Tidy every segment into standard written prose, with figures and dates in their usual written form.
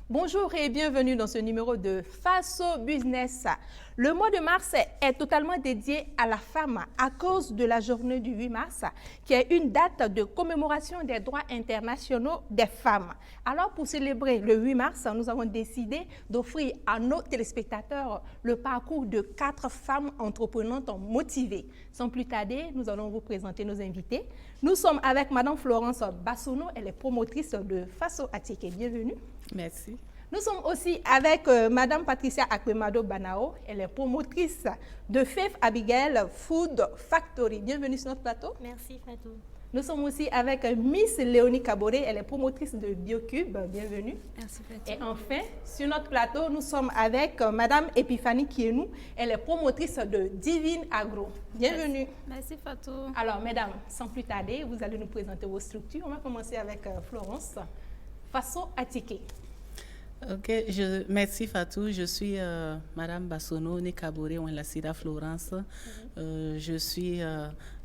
Bonjour et bienvenue dans ce numéro de Face au Business. Le mois de mars est totalement dédié à la femme à cause de la journée du 8 mars, qui est une date de commémoration des droits internationaux des femmes. Alors, pour célébrer le 8 mars, nous avons décidé d'offrir à nos téléspectateurs le parcours de 4 femmes entreprenantes motivées. Sans plus tarder, nous allons vous présenter nos invités. Nous sommes avec Madame Florence Bassonneau, elle est promotrice de Face au Attiqué. Bienvenue. Merci. Nous sommes aussi avec Madame Patricia Akpemado Banao. Elle est promotrice de Faith Abigail Food Factory. Bienvenue sur notre plateau. Merci Fatou. Nous sommes aussi avec Miss Léonie Caboret. Elle est promotrice de Biocube. Bienvenue. Merci Fatou. Et enfin, sur notre plateau, nous sommes avec Madame Epiphanie Kienou. Elle est promotrice de Divine Agro. Bienvenue. Merci Fatou. Alors, mesdames, sans plus tarder, vous allez nous présenter vos structures. On va commencer avec Florence. Face au Attiqué. Ok, merci Fatou. Je suis Madame Bassonneau Nekabore Ouenlassira Florence. Je suis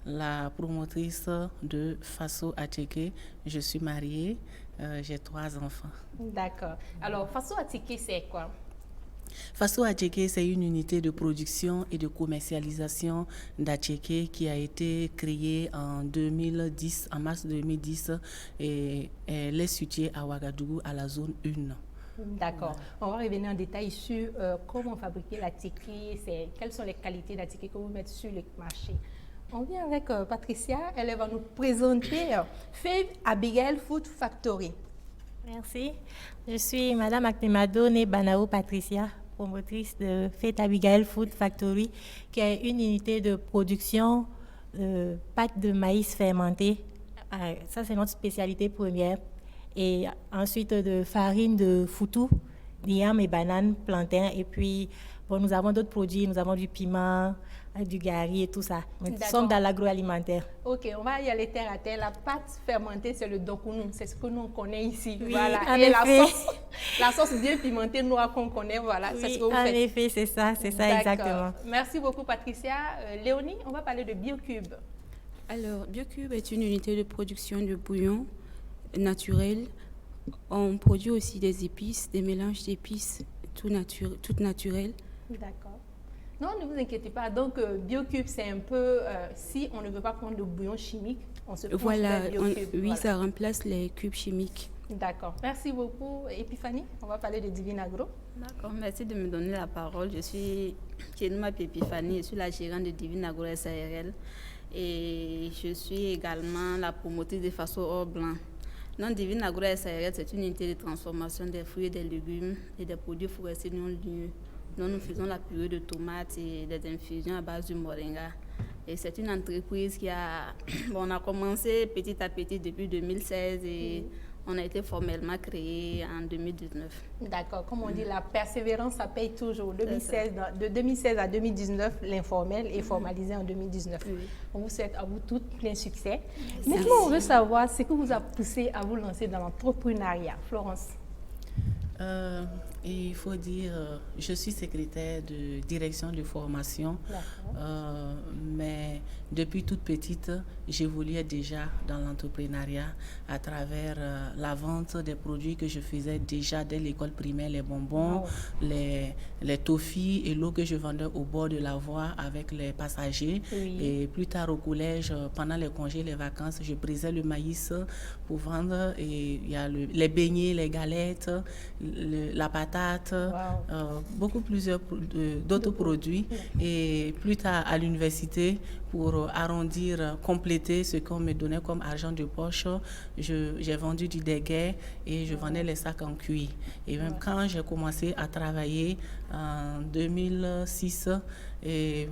la promotrice de Faso Attiqué. Je suis mariée, j'ai 3 enfants. D'accord. Alors, Faso Attiqué, c'est quoi? Faso Attiqué, c'est une unité de production et de commercialisation d'attiqué qui a été créée en 2010, en mars 2010, et elle est située à Ouagadougou, à la zone 1. D'accord. On va revenir en détail sur comment fabriquer l'attiqué, quelles sont les qualités d'attiqué que vous mettez sur le marché. On vient avec Patricia, elle va nous présenter Faith Abigail Food Factory. Merci. Je suis Madame Akpemado Banao Patricia, promotrice de Faith Abigail Food Factory, qui est une unité de production de pâtes de maïs fermentées. Ça, c'est notre spécialité première. Et ensuite de farine de foutou, yam et banane, plantain. Et puis, bon, nous avons d'autres produits, nous avons du piment, du gari et tout ça. Mais nous sommes dans l'agroalimentaire. Ok, on va y aller terre à terre. La pâte fermentée, c'est le dokounou, c'est ce que nous connaissons ici. Oui, voilà. en Et effet. la sauce bien pimentée noire qu'on connaît, voilà, c'est ce que vous faites. En effet, c'est ça exactement. Merci beaucoup Patricia. Léonie, on va parler de Biocube. Alors, Biocube est une unité de production de bouillon naturel. On produit aussi des épices, des mélanges d'épices toutes naturelles. D'accord. Non, ne vous inquiétez pas. Donc, Biocube, c'est un peu, si on ne veut pas prendre de bouillon chimique, on se penche vers Biocube. Oui, voilà. ça remplace les cubes chimiques. D'accord. Merci beaucoup. Epiphanie, on va parler de Divine Agro. D'accord, merci de me donner la parole. Je suis Kenuma Epiphanie, je suis la gérante de Divine Agro SARL et je suis également la promotrice de Faso Or Blanc. Donc, Divine Agro SARL, c'est une unité de transformation des fruits et des légumes et des produits forestiers non ligneux. Donc, nous faisons la purée de tomates et des infusions à base du moringa. Et c'est une entreprise qui a... Bon, on a commencé petit à petit depuis 2016 et on a été formellement créé en 2019. D'accord. Comme on dit, la persévérance, ça paye toujours. De 2016 à 2019, l'informel est formalisé en 2019. Oui. On vous souhaite à vous toutes plein succès. Maintenant, on veut savoir ce qui vous a poussé à vous lancer dans l'entrepreneuriat. Florence. Il faut dire, je suis secrétaire de direction de formation, mais depuis toute petite, j'évoluais déjà dans l'entrepreneuriat à travers la vente des produits que je faisais déjà dès l'école primaire, les bonbons, les toffees et l'eau que je vendais au bord de la voie avec les passagers. Oui. Et plus tard au collège, pendant les congés, les vacances, je brisais le maïs pour vendre. Et il y a les beignets, les galettes, la patate, beaucoup plusieurs d'autres produits. Et plus tard à l'université, pour arrondir, compléter ce qu'on me donnait comme argent de poche, j'ai vendu du déguet et je vendais les sacs en cuir. Et même quand j'ai commencé à travailler en 2006, et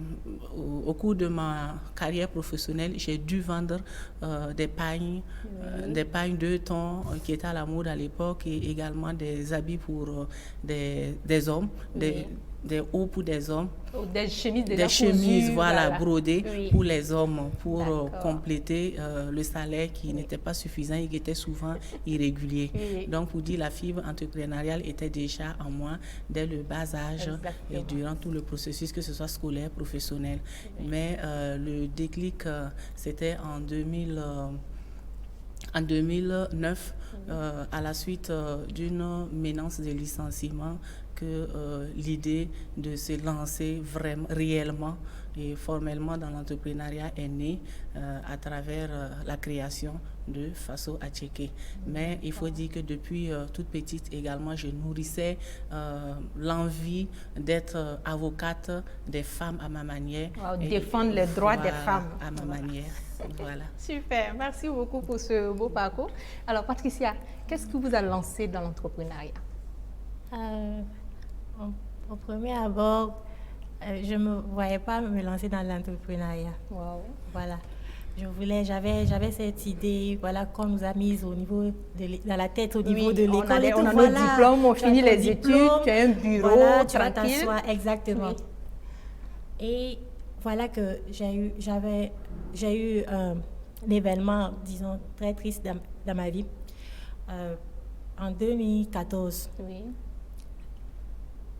au cours de ma carrière professionnelle, j'ai dû vendre des pagnes, des pagnes 2 tons qui étaient à la mode à l'époque et également des habits pour des hommes, des hauts pour des hommes. Des chemises, voilà, brodées pour les hommes, pour compléter le salaire qui n'était pas suffisant et qui était souvent irrégulier. Donc, pour dire, la fibre entrepreneuriale était déjà en moi dès le bas âge et durant tout le processus, que ce soit scolaire, professionnel. Mais le déclic, c'était en en 2009, à la suite d'une menace de licenciement, que l'idée de se lancer vraiment, réellement et formellement dans l'entrepreneuriat est née à travers la création de Faso Acheke. Mais il faut dire que depuis toute petite également, je nourrissais l'envie d'être avocate des femmes à ma manière. Wow, défendre les droits des femmes. À ma manière. Voilà. Super, merci beaucoup pour ce beau parcours. Alors Patricia, qu'est-ce que vous a lancé dans l'entrepreneuriat? Au premier abord, je ne me voyais pas me lancer dans l'entrepreneuriat. Wow. Voilà. J'avais cette idée, voilà, qu'on nous a mise au niveau dans la tête, au niveau de l'école. On a nos diplômes, on finit les études, tu as un bureau, voilà, tranquille. Tu t'assois, exactement. Oui. Et voilà que j'ai eu un événement, disons, très triste dans ma vie. En 2014, Oui.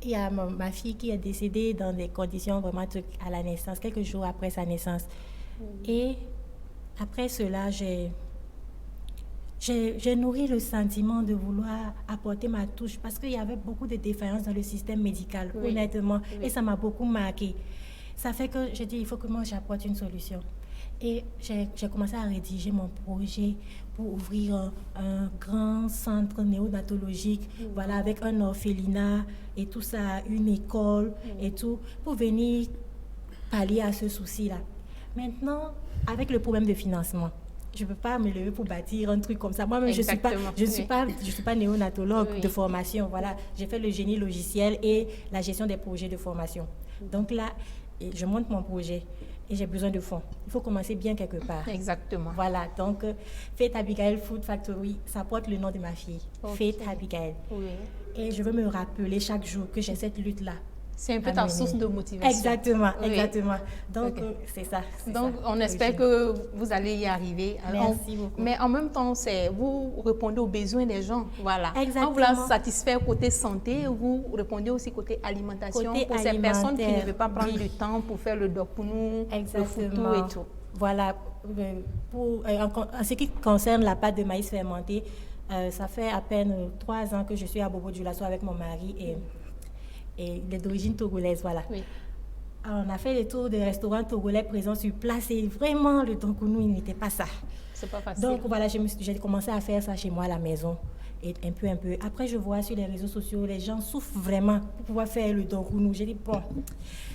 il y a ma fille qui est décédée dans des conditions vraiment trucs à la naissance, quelques jours après sa naissance. Et après cela, j'ai nourri le sentiment de vouloir apporter ma touche parce qu'il y avait beaucoup de défaillances dans le système médical, Oui. honnêtement. Oui. Et ça m'a beaucoup marqué. Ça fait que j'ai dit, il faut que moi j'apporte une solution. Et j'ai commencé à rédiger mon projet pour ouvrir un grand centre néonatologique, voilà, avec un orphelinat et tout ça, une école et tout, pour venir pallier à ce souci-là. Maintenant, avec le problème de financement, je ne peux pas me lever pour bâtir un truc comme ça. Moi-même, je ne suis pas néonatologue Oui. de formation. Voilà, j'ai fait le génie logiciel et la gestion des projets de formation. Donc là, je monte mon projet et j'ai besoin de fonds. Il faut commencer bien quelque part. Exactement. Voilà, donc Faith Abigail Food Factory, ça porte le nom de ma fille, Ok. Faith Abigail. Oui. Et je veux me rappeler chaque jour que j'ai cette lutte-là. C'est un peu à ta mener. source de motivation. Exactement, Oui. exactement. Donc, Ok. c'est ça. Donc, on espère que vous allez y arriver. Merci beaucoup. Mais en même temps, vous répondez aux besoins des gens. Voilà. Exactement. En voulant satisfaire côté santé, vous répondez aussi côté alimentation Côté pour ces personnes qui ne alimentaire, veulent pas prendre oui. du temps pour faire le doc pour nous, le foutou Exactement. et tout. Voilà. En ce qui concerne la pâte de maïs fermentée, ça fait à peine 3 ans que je suis à Bobo du Lasso avec mon mari et il est d'origine togolaise, voilà. Oui. Alors, on a fait le tour des restaurants togolais présents sur place et vraiment le donkounou, il n'était pas ça. C'est pas facile. Donc voilà, j'ai commencé à faire ça chez moi à la maison, et un peu. Après, je vois sur les réseaux sociaux, les gens souffrent vraiment pour pouvoir faire le donkounou. J'ai dit, bon,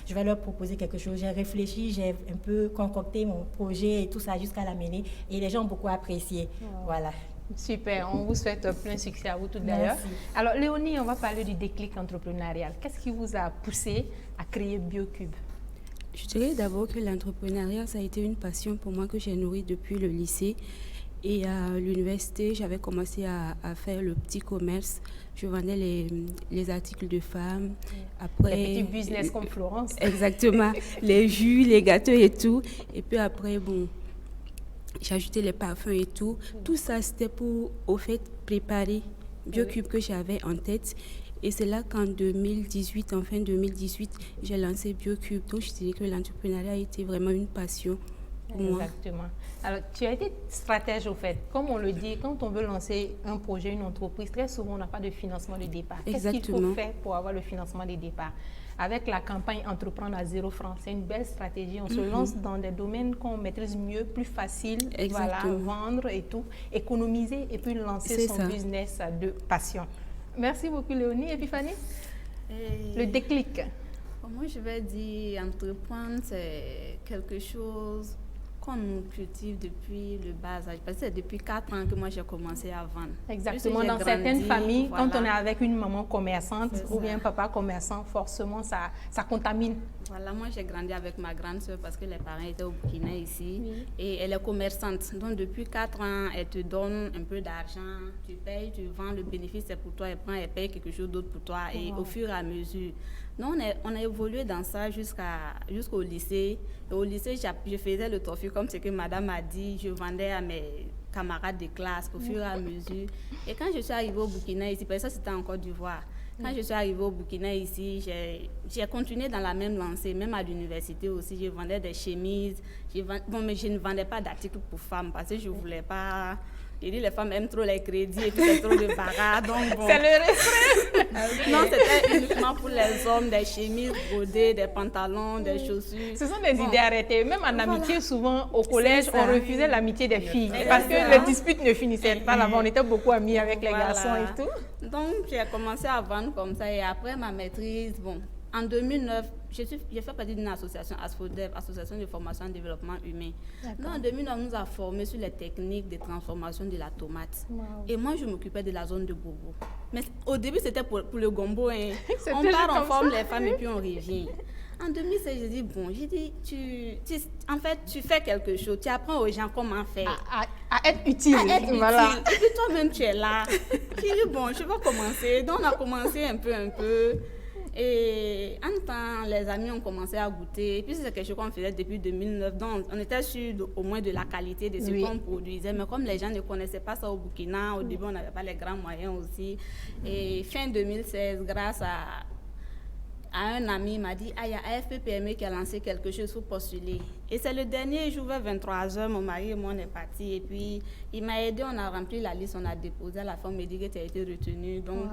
je vais leur proposer quelque chose. J'ai réfléchi, j'ai un peu concocté mon projet et tout ça jusqu'à l'amener. Et les gens ont beaucoup apprécié. Wow. Voilà. Super, on vous souhaite plein succès à vous toutes d'ailleurs. Merci. Alors Léonie, on va parler du déclic entrepreneurial. Qu'est-ce qui vous a poussé à créer BioCube? Je dirais d'abord que l'entrepreneuriat, ça a été une passion pour moi que j'ai nourrie depuis le lycée. Et à l'université, j'avais commencé à faire le petit commerce. Je vendais les articles de femmes. Après, Les petits business comme Florence. Exactement, les jus, les gâteaux et tout. Et puis après, bon, j'ai ajouté les parfums et tout. Tout ça, c'était pour, au fait, préparer BioCube que j'avais en tête. Et c'est là qu'en 2018, en fin 2018, j'ai lancé BioCube. Donc, je dirais que l'entrepreneuriat a été vraiment une passion pour moi. Exactement. Alors, tu as été stratège au fait. Comme on le dit, quand on veut lancer un projet, une entreprise, très souvent, on n'a pas de financement de départ. Qu'est-ce qu'il faut Exactement. faire pour avoir le financement de départ? Avec la campagne Entreprendre à 0 francs, c'est une belle stratégie. On se lance dans des domaines qu'on maîtrise mieux, plus facile, voilà, Exactement. vendre et tout, économiser et puis lancer C'est son ça. business de passion. Merci beaucoup, Léonie. Et puis, Fanny, Et le déclic. moi, je vais dire, entreprendre, c'est quelque chose qu'on cultive depuis le bas âge. Parce que c'est depuis 4 ans que moi, j'ai commencé à vendre. Exactement. J'ai Dans certaines grandi, familles, voilà. quand on est avec une maman commerçante C'est ou ça. bien un papa commerçant, forcément, ça contamine. Voilà, moi j'ai grandi avec ma grande soeur parce que les parents étaient au Burkina ici et elle est commerçante. Donc depuis 4 ans, elle te donne un peu d'argent, tu payes, tu vends, le bénéfice c'est pour toi, elle prend, elle paye quelque chose d'autre pour toi et au fur et à mesure. Donc on a évolué dans ça jusqu'au lycée. Et au lycée, je faisais le torfu comme ce que madame a dit, je vendais à mes camarades de classe au fur et à mesure. Et quand je suis arrivée au Burkina ici, parce que ça c'était en Côte d'Ivoire, quand je suis arrivée au Burkina ici, j'ai continué dans la même lancée, même à l'université aussi. Je vendais des chemises. Mais je ne vendais pas d'articles pour femmes parce que je ne voulais pas J'ai dit, les femmes aiment trop les crédits et puis c'est trop de bagarre. Donc, bon. C'est le restreint. Non, c'était uniquement pour les hommes, des chemises brodées, des pantalons, des chaussures. Ce sont des idées arrêtées. Même en amitié, souvent, au collège, on refusait l'amitié des filles. Parce que les disputes ne finissaient pas là-bas. On était beaucoup amis avec les garçons et tout. Donc, j'ai commencé à vendre comme ça. Et après ma maîtrise, bon, en 2009, j'ai fait partie d'une association, ASFODEV, Association de formation et développement humain. Donc, en 2009, on nous a formés sur les techniques de transformation de la tomate. Wow. Et moi, je m'occupais de la zone de bobo. Mais au début, c'était pour le gombo. Hein. On toujours part, on comme forme ça. les femmes et puis on revient. En 2016, j'ai dit, bon, en fait, tu fais quelque chose, tu apprends aux gens comment faire. À être utile. À être Voilà. utile. Et puis toi-même, tu es là. J'ai dit, bon, je vais commencer. Donc, on a commencé un peu. Et en temps, les amis ont commencé à goûter. Et puis, c'est quelque chose qu'on faisait depuis 2009. Donc, on était sûr au moins de la qualité de ce qu'on produisait. Mais comme les gens ne connaissaient pas ça au Burkina, au début, on n'avait pas les grands moyens aussi. Et fin 2016, grâce à un ami, il m'a dit, il y a AFPPME qui a lancé quelque chose pour postuler. Et c'est le dernier jour, vers 23h, mon mari et moi, on est partis. Et puis, il m'a aidé, on a rempli la liste, on a déposé. À la fin, on m'a dit que tu as été retenu. Donc,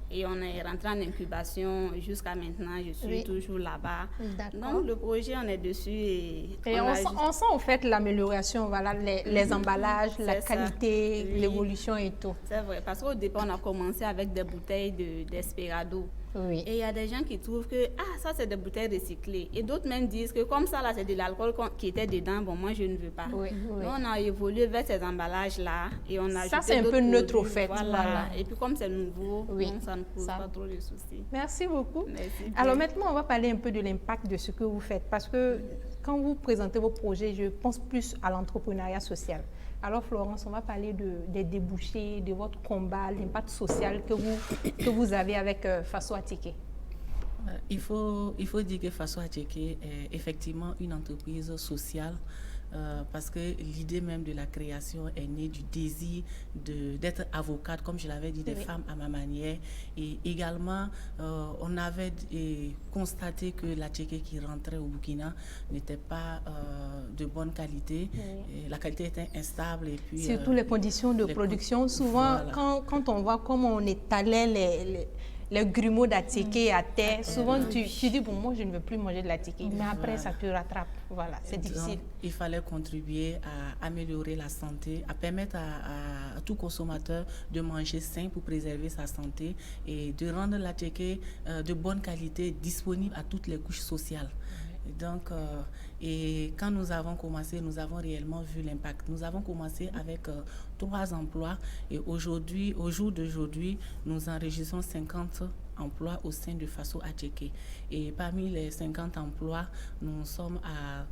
et on est rentré en incubation jusqu'à maintenant. Je suis toujours là-bas. Donc, le projet, on est dessus. Et on sent au fait l'amélioration, voilà, les emballages, la qualité, l'évolution et tout. C'est vrai, parce qu'au départ, on a commencé avec des bouteilles d'Esperado. Oui. Et il y a des gens qui trouvent que ça c'est des bouteilles recyclées. Et d'autres même disent que comme ça là c'est de l'alcool qui était dedans, bon moi je ne veux pas. Oui. Donc on a évolué vers ces emballages là et on a ça c'est un peu neutre au fait. Voilà. Et puis comme c'est nouveau, donc ça ne pose pas trop de soucis. Merci beaucoup. Merci. Alors maintenant on va parler un peu de l'impact de ce que vous faites parce que quand vous présentez vos projets, je pense plus à l'entrepreneuriat social. Alors Florence, on va parler des débouchés, de votre combat, l'impact social que vous avez avec Faso Attiéké. Il faut dire que Faso Attiéké est effectivement une entreprise sociale parce que l'idée même de la création est née du désir d'être avocate, comme je l'avais dit, des femmes à ma manière. Et également, on avait constaté que l'Attiéké qui rentrait au Burkina n'était pas de bonne qualité. Et la qualité était instable. Et puis, surtout les conditions de production. Souvent, voilà. quand on voit comment on étalait les grumeaux d'Attiéké à terre, souvent tu dis, bon, moi je ne veux plus manger de l'Attiéké, mais après ça te rattrape. Voilà, c'est difficile. Il fallait contribuer à améliorer la santé, à permettre à tout consommateur de manger sain pour préserver sa santé et de rendre l'Attiéké de bonne qualité, disponible à toutes les couches sociales. Donc, et quand nous avons commencé, nous avons réellement vu l'impact. Nous avons commencé avec 3 emplois et aujourd'hui, au jour d'aujourd'hui, nous enregistrons 50 emplois au sein de Faso Attiéké. Et parmi les 50 emplois, nous sommes à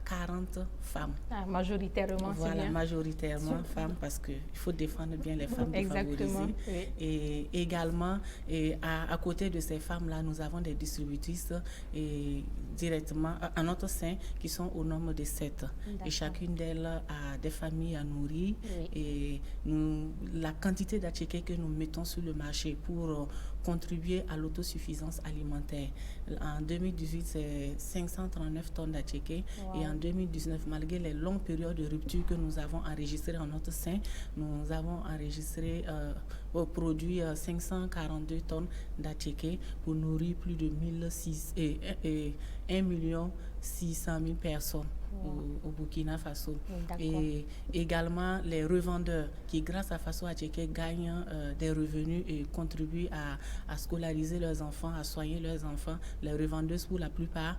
40 femmes. Majoritairement, voilà, c'est bien. Majoritairement femmes parce qu'il faut défendre bien les femmes défavorisées. Et également, à côté de ces femmes-là, nous avons des distributrices directement à notre sein qui sont au nombre de 7. Et chacune d'elles a des familles à nourrir. Et la quantité d'Attiéké que nous mettons sur le marché pour contribuer à l'autosuffisance alimentaire. En 2018, c'est 539 tonnes d'Attiéké. Et en 2019, malgré les longues périodes de rupture que nous avons enregistrées en notre sein, nous avons enregistré produit 542 tonnes d'Attiéké pour nourrir plus de 1 600 000 personnes au Burkina Faso. Et également les revendeurs qui, grâce à Faso Attiéké, gagnent des revenus et contribuent à scolariser leurs enfants, à soigner leurs enfants. Les revendeuses, pour la plupart,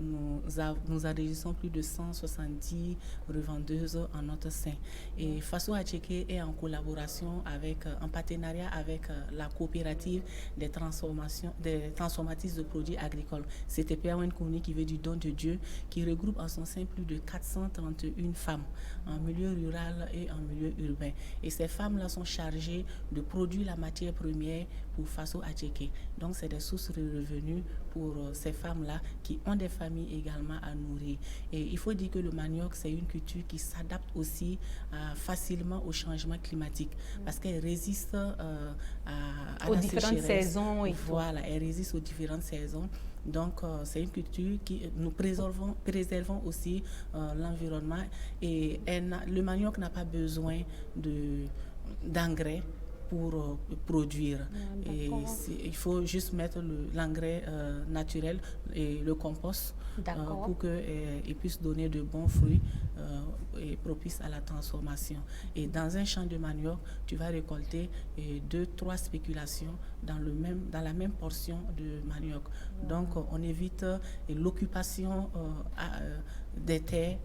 nous enregistrons plus de 170 revendeuses en notre sein. Et Faso Attiéké est en collaboration en partenariat avec la coopérative des transformatrices de produits agricoles. C'était Péawen Kouni qui veut du don de Dieu, qui regroupe en son sein plus de 431 femmes en milieu rural et en milieu urbain. Et ces femmes-là sont chargées de produire la matière première pour Faso Attiéké. Donc c'est des sources de revenus pour ces femmes-là qui ont des familles également à nourrir. Et il faut dire que le manioc, c'est une culture qui s'adapte aussi facilement au changement climatique parce qu'elle résiste aux différentes saisons. Voilà, elle résiste aux différentes saisons. Donc, c'est une culture qui nous préservons aussi l'environnement et le manioc n'a pas besoin d'engrais pour produire. Et il faut juste mettre l'engrais naturel et le compost pour qu'il puisse donner de bons fruits et propice à la transformation. Et dans un champ de manioc, tu vas récolter 2-3 spéculations dans la même portion de manioc. Donc, on évite l'occupation des terres.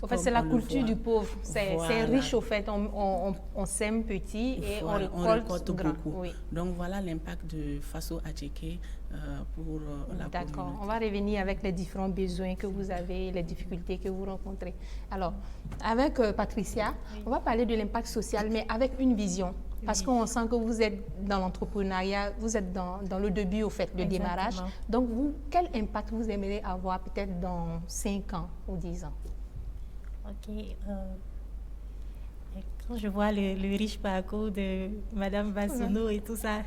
En fait, c'est la culture du pauvre. C'est riche, au fait. On sème petit et on récolte beaucoup. Oui. Donc, voilà l'impact de Faso Adjéké pour la communauté. D'accord. On va revenir avec les différents besoins que vous avez, les difficultés que vous rencontrez. Alors, avec Patricia, on va parler de l'impact social, mais avec une vision. Parce qu'on sent que vous êtes dans l'entrepreneuriat, vous êtes dans le début, au fait, le démarrage. Donc, vous, quel impact vous aimeriez avoir peut-être dans 5 ans ou 10 ans? Ok. Quand je vois le riche parcours de Madame Bassono et tout ça,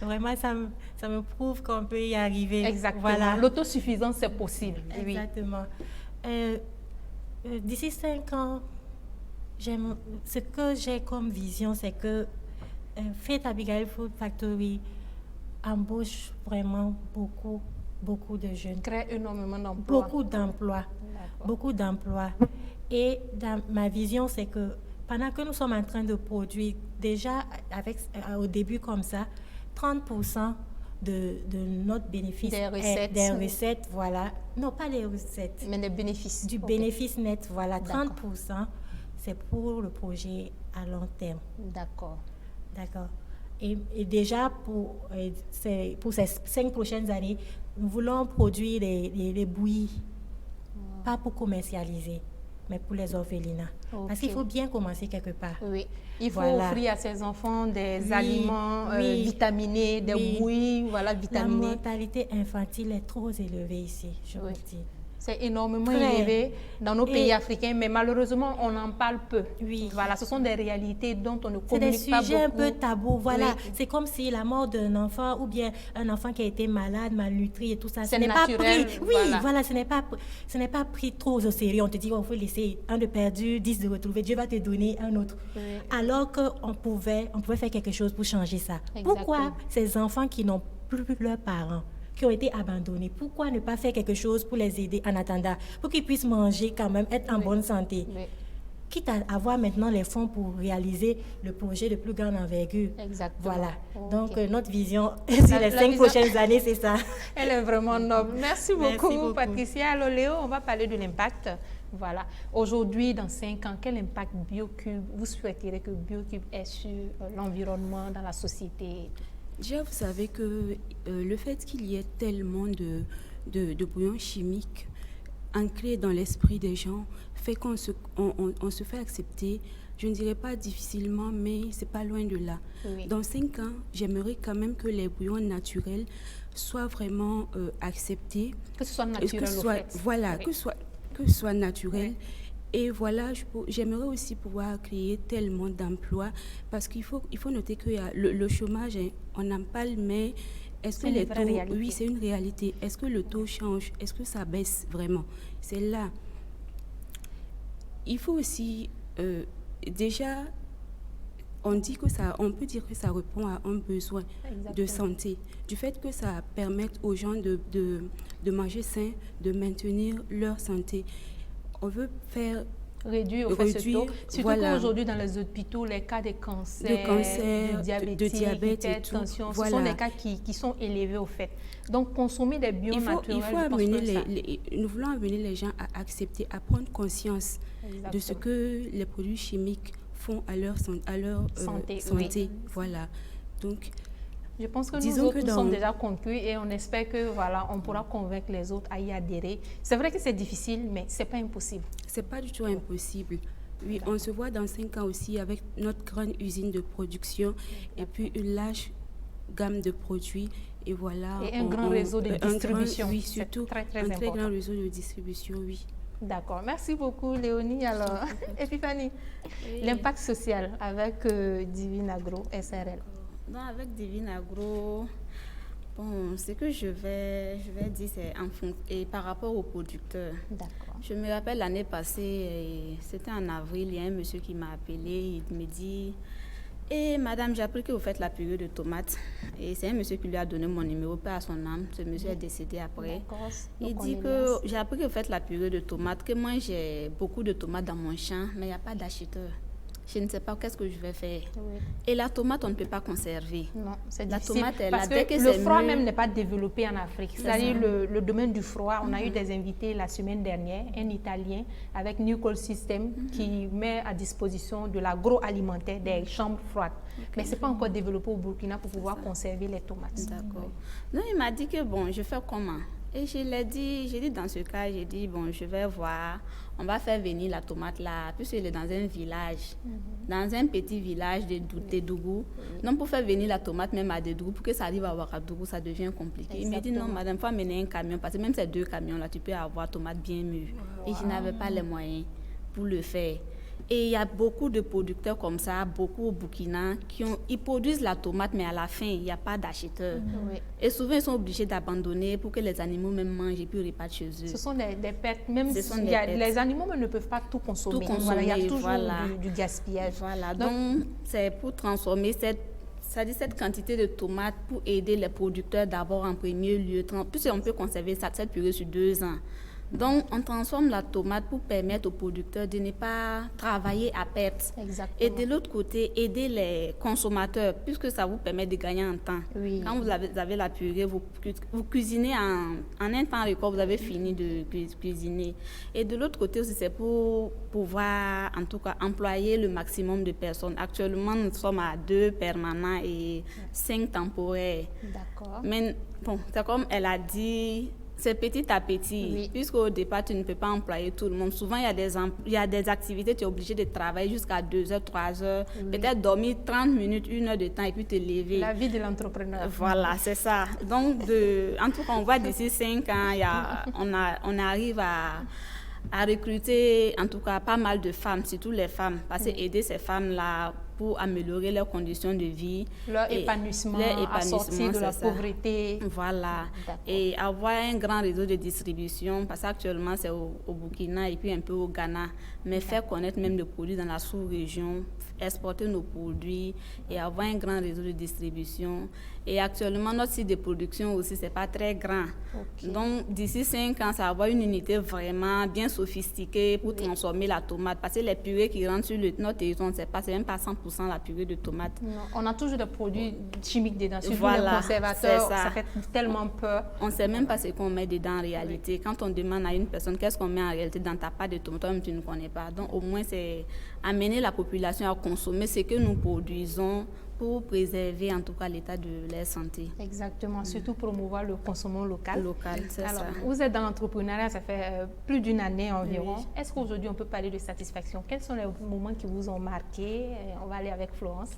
vraiment, ça me prouve qu'on peut y arriver. Exactement. Voilà. L'autosuffisance, c'est possible. Exactement. D'ici 5 ans, ce que j'ai comme vision, c'est que Faith Abigail Food Factory embauche vraiment beaucoup de jeunes. Crée énormément d'emplois. Beaucoup d'emplois. Et dans ma vision, c'est que pendant que nous sommes en train de produire, déjà au début comme ça, 30% de notre bénéfice des recettes, voilà. Non, pas les recettes. Mais des bénéfices. Du bénéfice net, voilà. 30%, c'est pour le projet à long terme. D'accord. Et déjà, pour ces 5 prochaines années, nous voulons produire les bouillies, pas pour commercialiser, mais pour les orphelinats. Parce qu'il faut bien commencer quelque part. Oui, il faut offrir à ses enfants des aliments vitaminés, des bouillies, vitaminés. La mortalité infantile est trop élevée ici, je vous le dis. C'est énormément élevé dans nos pays africains, mais malheureusement, on en parle peu. Oui. Voilà, ce sont des réalités dont on ne communique pas beaucoup. C'est des sujets un peu tabous, voilà. Oui. C'est comme si la mort d'un enfant, ou bien un enfant qui a été malade, malnutri et tout ça, ce n'est pas pris. Oui, voilà, ce n'est pas pris trop au sérieux. On te dit, il faut laisser un de perdu, 10 de retrouvé, Dieu va te donner un autre. Oui. Alors qu'on pouvait faire quelque chose pour changer ça. Exactement. Pourquoi ces enfants qui n'ont plus leurs parents, qui ont été abandonnés, pourquoi ne pas faire quelque chose pour les aider en attendant, pour qu'ils puissent manger quand même, être en bonne santé, quitte à avoir maintenant les fonds pour réaliser le projet de plus grande envergure. Exactement. Voilà. Donc, notre vision sur les 5 prochaines années, c'est ça. Elle est vraiment noble. Merci beaucoup, Patricia. Alors, Léo, on va parler de l'impact. Voilà. Aujourd'hui, dans 5 ans, quel impact BioCube vous souhaiteriez que BioCube ait sur l'environnement, dans la société? Déjà, vous savez que le fait qu'il y ait tellement de bouillons chimiques ancrés dans l'esprit des gens fait qu'on se fait accepter, je ne dirais pas difficilement, mais c'est pas loin de là. Oui. Dans 5 ans, j'aimerais quand même que les bouillons naturels soient vraiment acceptés. Que ce soit naturel, voilà, que ce soit naturel. Oui. Et voilà, j'aimerais aussi pouvoir créer tellement d'emplois parce qu'il faut noter que le chômage, on en parle, mais est-ce que les taux... Oui, c'est une réalité. Est-ce que le taux change? Est-ce que ça baisse vraiment? C'est là. Il faut aussi... déjà, on peut dire que ça répond à un besoin de santé. Du fait que ça permette aux gens de manger sain, de maintenir leur santé. On veut faire réduire surtout qu'aujourd'hui dans les hôpitaux, les cas de cancer, de diabète et tension, ce sont des cas qui sont élevés au fait. Donc consommer des bio naturels, nous voulons amener les gens à accepter, à prendre conscience de ce que les produits chimiques font à leur santé. Oui. Voilà. Donc je pense que nous sommes déjà convaincus et on espère que on pourra convaincre les autres à y adhérer. C'est vrai que c'est difficile, mais c'est pas impossible. C'est pas du tout impossible. Oui, on se voit dans 5 ans aussi avec notre grande usine de production et puis une large gamme de produits et voilà. Et un grand réseau de distribution. Oui, surtout très un très grand réseau de distribution, oui. D'accord. Merci beaucoup, Léonie. Alors, Epiphanie, l'impact social avec Divine Agro SRL. Donc avec Divine Agro, Bon, ce que je vais dire, c'est et par rapport aux producteurs. D'accord. Je me rappelle l'année passée, c'était en avril, il y a un monsieur qui m'a appelé, il me dit... Et madame, j'ai appris que vous faites la purée de tomates. Et c'est un monsieur qui lui a donné mon numéro, pas à son âme. Ce monsieur est décédé après. Il dit que j'ai appris que vous faites la purée de tomates, que moi j'ai beaucoup de tomates dans mon champ, mais il n'y a pas d'acheteur. Je ne sais pas qu'est-ce que je vais faire. Oui. Et la tomate, on ne peut pas conserver. Non, c'est La difficile. tomate, elle parce a dès que que le c'est froid mûr- même n'est pas développé en Afrique. C'est-à-dire le domaine du froid. On a eu des invités la semaine dernière, un Italien avec Nucol System qui met à disposition de l'agroalimentaire, des chambres froides. Mais ce n'est pas encore développé au Burkina pour pouvoir conserver les tomates. D'accord. Donc, il m'a dit que bon, je fais comment? Et je l'ai dit, j'ai dit dans ce cas, j'ai dit, bon, je vais voir, on va faire venir la tomate là, puisqu'il est dans un village, dans un petit village de Dédougou. Donc, pour faire venir la tomate même à Dédougou, pour que ça arrive à Ouagadougou, ça devient compliqué. Il m'a dit, non, madame, il faut amener un camion, parce que même ces 2 camions là, tu peux avoir tomate bien mûre. Et je n'avais pas les moyens pour le faire. Et il y a beaucoup de producteurs comme ça, beaucoup au Burkina, ils produisent la tomate, mais à la fin, il n'y a pas d'acheteurs. Oui. Et souvent, ils sont obligés d'abandonner pour que les animaux même mangent et puis repartent chez eux. Ce sont des pertes. Même Ce sont s'il des y a- pertes. les animaux ne peuvent pas tout consommer. Tout Voilà, il y a consommer, toujours voilà. du gaspillage. Voilà, donc c'est pour transformer cette quantité de tomates pour aider les producteurs d'abord en premier lieu. Puisqu'on peut conserver cette purée sur 2 ans. Donc, on transforme la tomate pour permettre aux producteurs de ne pas travailler à perte. Exactement. Et de l'autre côté, aider les consommateurs, puisque ça vous permet de gagner en temps. Oui. Quand vous avez la purée, vous cuisinez en un temps record, vous avez fini de cuisiner. Et de l'autre côté aussi, c'est pour pouvoir, en tout cas, employer le maximum de personnes. Actuellement, nous sommes à 2 permanents et 5 temporaires. D'accord. Mais bon, c'est comme elle a dit, c'est petit à petit. Oui. Puisqu'au départ, tu ne peux pas employer tout le monde. Souvent, il y a des activités, tu es obligé de travailler jusqu'à 2 heures, 3 heures, peut-être dormir 30 minutes, 1 heure de temps et puis te lever. La vie de l'entrepreneur. Voilà, c'est ça. Donc, en tout cas, on voit d'ici 5 ans, on arrive à recruter, en tout cas, pas mal de femmes, surtout les femmes, parce que aider ces femmes-là pour améliorer leurs conditions de vie. Leur épanouissement, à sortir de la pauvreté. Voilà. D'accord. Et avoir un grand réseau de distribution, parce qu'actuellement, c'est au Burkina et puis un peu au Ghana, mais faire connaître même le produit dans la sous-région, exporter nos produits et avoir un grand réseau de distribution. Et actuellement, notre site de production aussi, c'est pas très grand. Ok. Donc, d'ici 5 ans, ça va avoir une unité vraiment bien sophistiquée pour transformer la tomate. Parce que les purées qui rentrent sur notre territoire, c'est même pas 100% la purée de tomate. Non, on a toujours des produits chimiques dedans, surtout Voilà, les conservateurs, c'est ça. ça fait tellement peur. On ne sait même pas ce qu'on met dedans en réalité. Quand on demande à une personne qu'est-ce qu'on met en réalité dans ta pâte de tomate, toi-même tu ne connais pas. Donc au moins c'est amener la population à consommer ce que nous produisons pour préserver en tout cas l'état de leur santé. Exactement, surtout promouvoir le consommation local. Local, c'est Alors, ça. vous êtes dans l'entrepreneuriat, ça fait plus d'une année environ. Oui. Est-ce qu'aujourd'hui on peut parler de satisfaction? Quels sont les moments qui vous ont marqué? On va aller avec Florence.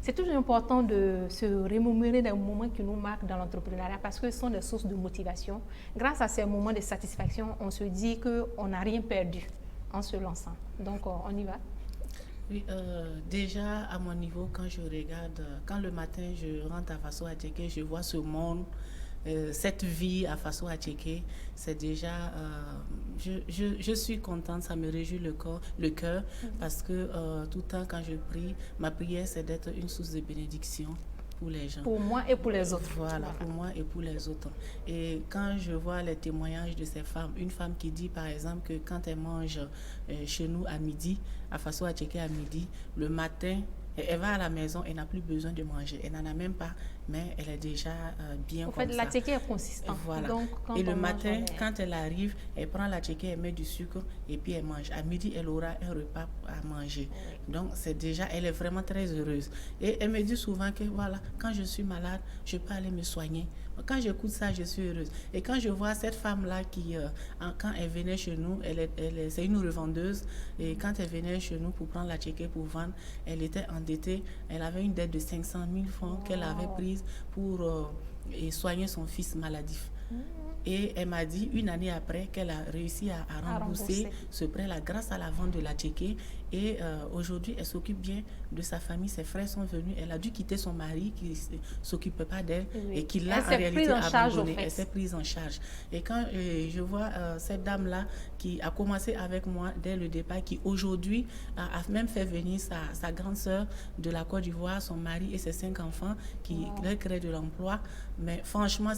C'est toujours important de se remémorer des moments qui nous marquent dans l'entrepreneuriat parce que ce sont des sources de motivation. Grâce à ces moments de satisfaction, on se dit qu'on n'a rien perdu en se lançant. Donc, on y va. Oui, déjà à mon niveau, quand je regarde, quand le matin je rentre à Faso Attiéké, je vois ce monde, cette vie à Faso Attiéké, c'est déjà, je suis contente, ça me réjouit le cœur, parce que tout le temps quand je prie, ma prière c'est d'être une source de bénédiction pour les gens. Pour moi et pour les autres. Voilà, pour moi et pour les autres. Et quand je vois les témoignages de ces femmes, une femme qui dit par exemple que quand elle mange chez nous à midi, à Faso Attiéké à midi, le matin, elle va à la maison, elle n'a plus besoin de manger. Elle n'en a même pas, mais elle est déjà bien En comme fait, ça. l'attiéké est consistant. Voilà. Donc, quand et le on mange, matin, on est- quand elle arrive, elle prend l'attiéké, elle met du sucre et puis elle mange. À midi, elle aura un repas à manger. Donc, c'est déjà, elle est vraiment très heureuse. Et elle me dit souvent que voilà, quand je suis malade, je peux aller me soigner. Quand j'écoute ça, je suis heureuse. Et quand je vois cette femme-là qui, quand elle venait chez nous, c'est une revendeuse. Et quand elle venait chez nous pour prendre l'attiéké pour vendre, elle était endettée. Elle avait une dette de 500 000 francs qu'elle avait prise pour et soigner son fils maladif. Et elle m'a dit, une année après, qu'elle a réussi à rembourser rembourser. ce prêt-là grâce à la vente de l'attiéké. Et aujourd'hui, elle s'occupe bien de sa famille. Ses frères sont venus. Elle a dû quitter son mari qui ne s'occupait pas d'elle et qui l'a en réalité abandonnée. Elle s'est prise en charge. Et quand je vois cette dame-là qui a commencé avec moi dès le départ, qui aujourd'hui a même fait venir sa grande sœur de la Côte d'Ivoire, son mari et ses 5 enfants, qui leur créent de l'emploi. Mais franchement,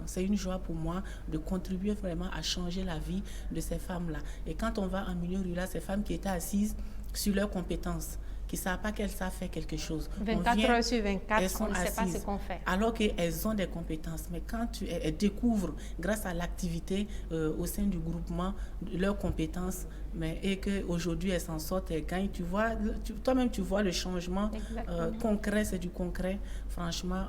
c'est une joie pour moi de contribuer vraiment à changer la vie de ces femmes-là. Et quand on va en milieu rural, ces femmes qui étaient assises sur leurs compétences, qui ne savent pas qu'elles savent faire quelque chose. 24 heures sur 24, on ne sait pas ce qu'on fait. Alors qu'elles ont des compétences. Mais quand elles découvrent, grâce à l'activité au sein du groupement, leurs compétences, et qu'aujourd'hui elles s'en sortent, elles gagnent, toi-même tu vois le changement concret, c'est du concret. Franchement,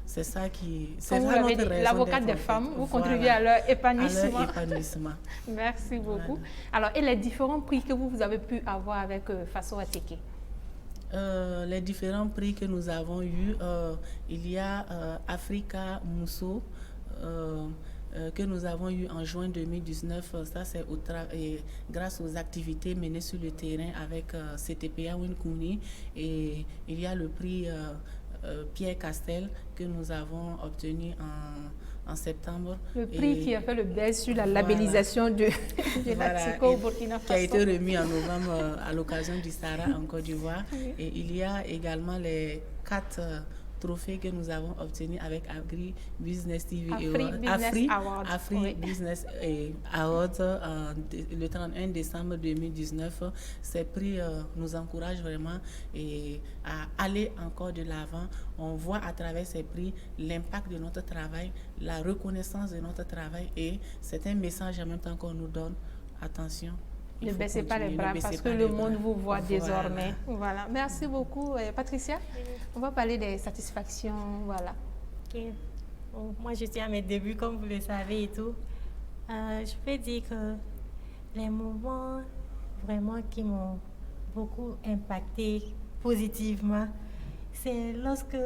c'est ça qui... C'est comme vous l'avez dit, l'avocate des femmes, vous contribuez à leur épanouissement. Merci beaucoup. Alors, et les différents prix que vous avez pu avoir avec Faso Ateke? Les différents prix que nous avons eus, il y a Africa Mousso, que nous avons eu en juin 2019. Ça, c'est grâce aux activités menées sur le terrain avec CTPA Winkouni. Et il y a le prix Pierre Castel que nous avons obtenu en septembre. Le prix qui a fait le buzz sur la labellisation de l'Atiko au Burkina Faso. Qui a été remis en novembre à l'occasion du Sahara en Côte d'Ivoire. Et il y a également les 4 trophées que nous avons obtenus avec Agri Business TV Afri Business Awards le 31 décembre 2019. Ces prix nous encouragent vraiment à aller encore de l'avant. On voit à travers ces prix l'impact de notre travail, la reconnaissance de notre travail, et c'est un message en même temps qu'on nous donne. Attention. Ne baissez pas les bras parce que le monde vous voit désormais. Voilà. Merci beaucoup, Patricia. On va parler des satisfactions. Voilà. Okay. Bon, moi, je suis à mes débuts, comme vous le savez et tout. Je peux dire que les moments vraiment qui m'ont beaucoup impacté positivement, c'est lorsque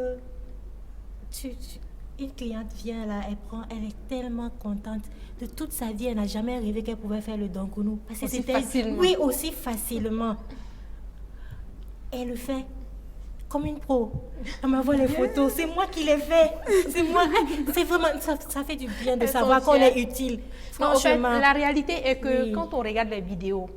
une cliente vient là, elle est tellement contente. De toute sa vie, elle n'a jamais rêvé qu'elle pouvait faire le Donkounou. Parce que c'était facilement. Oui, aussi facilement. Elle le fait comme une pro. Elle m'envoie les photos. C'est moi qui les fais. C'est moi. C'est vraiment, ça fait du bien de savoir qu'on est utile. Franchement. En fait, la réalité est que quand on regarde les vidéos,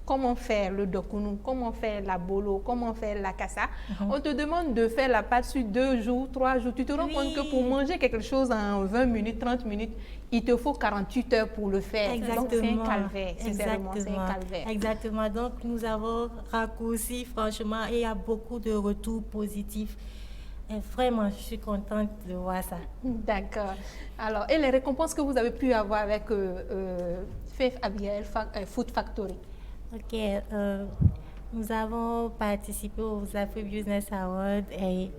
comment faire le dokounou, comment faire la bolo, comment faire la kassa. On te demande de faire la pâte sur 2 jours, 3 jours. Tu te rends compte que pour manger quelque chose en 20 minutes, 30 minutes, il te faut 48 heures pour le faire. Exactement. Donc c'est un calvaire. Sincèrement, c'est un calvaire. Exactement. Donc nous avons raccourci, franchement, et il y a beaucoup de retours positifs. Et vraiment, je suis contente de voir ça. D'accord. Alors, et les récompenses que vous avez pu avoir avec Faith Abigail Food Factory? Ok, nous avons participé aux Afri Business Awards et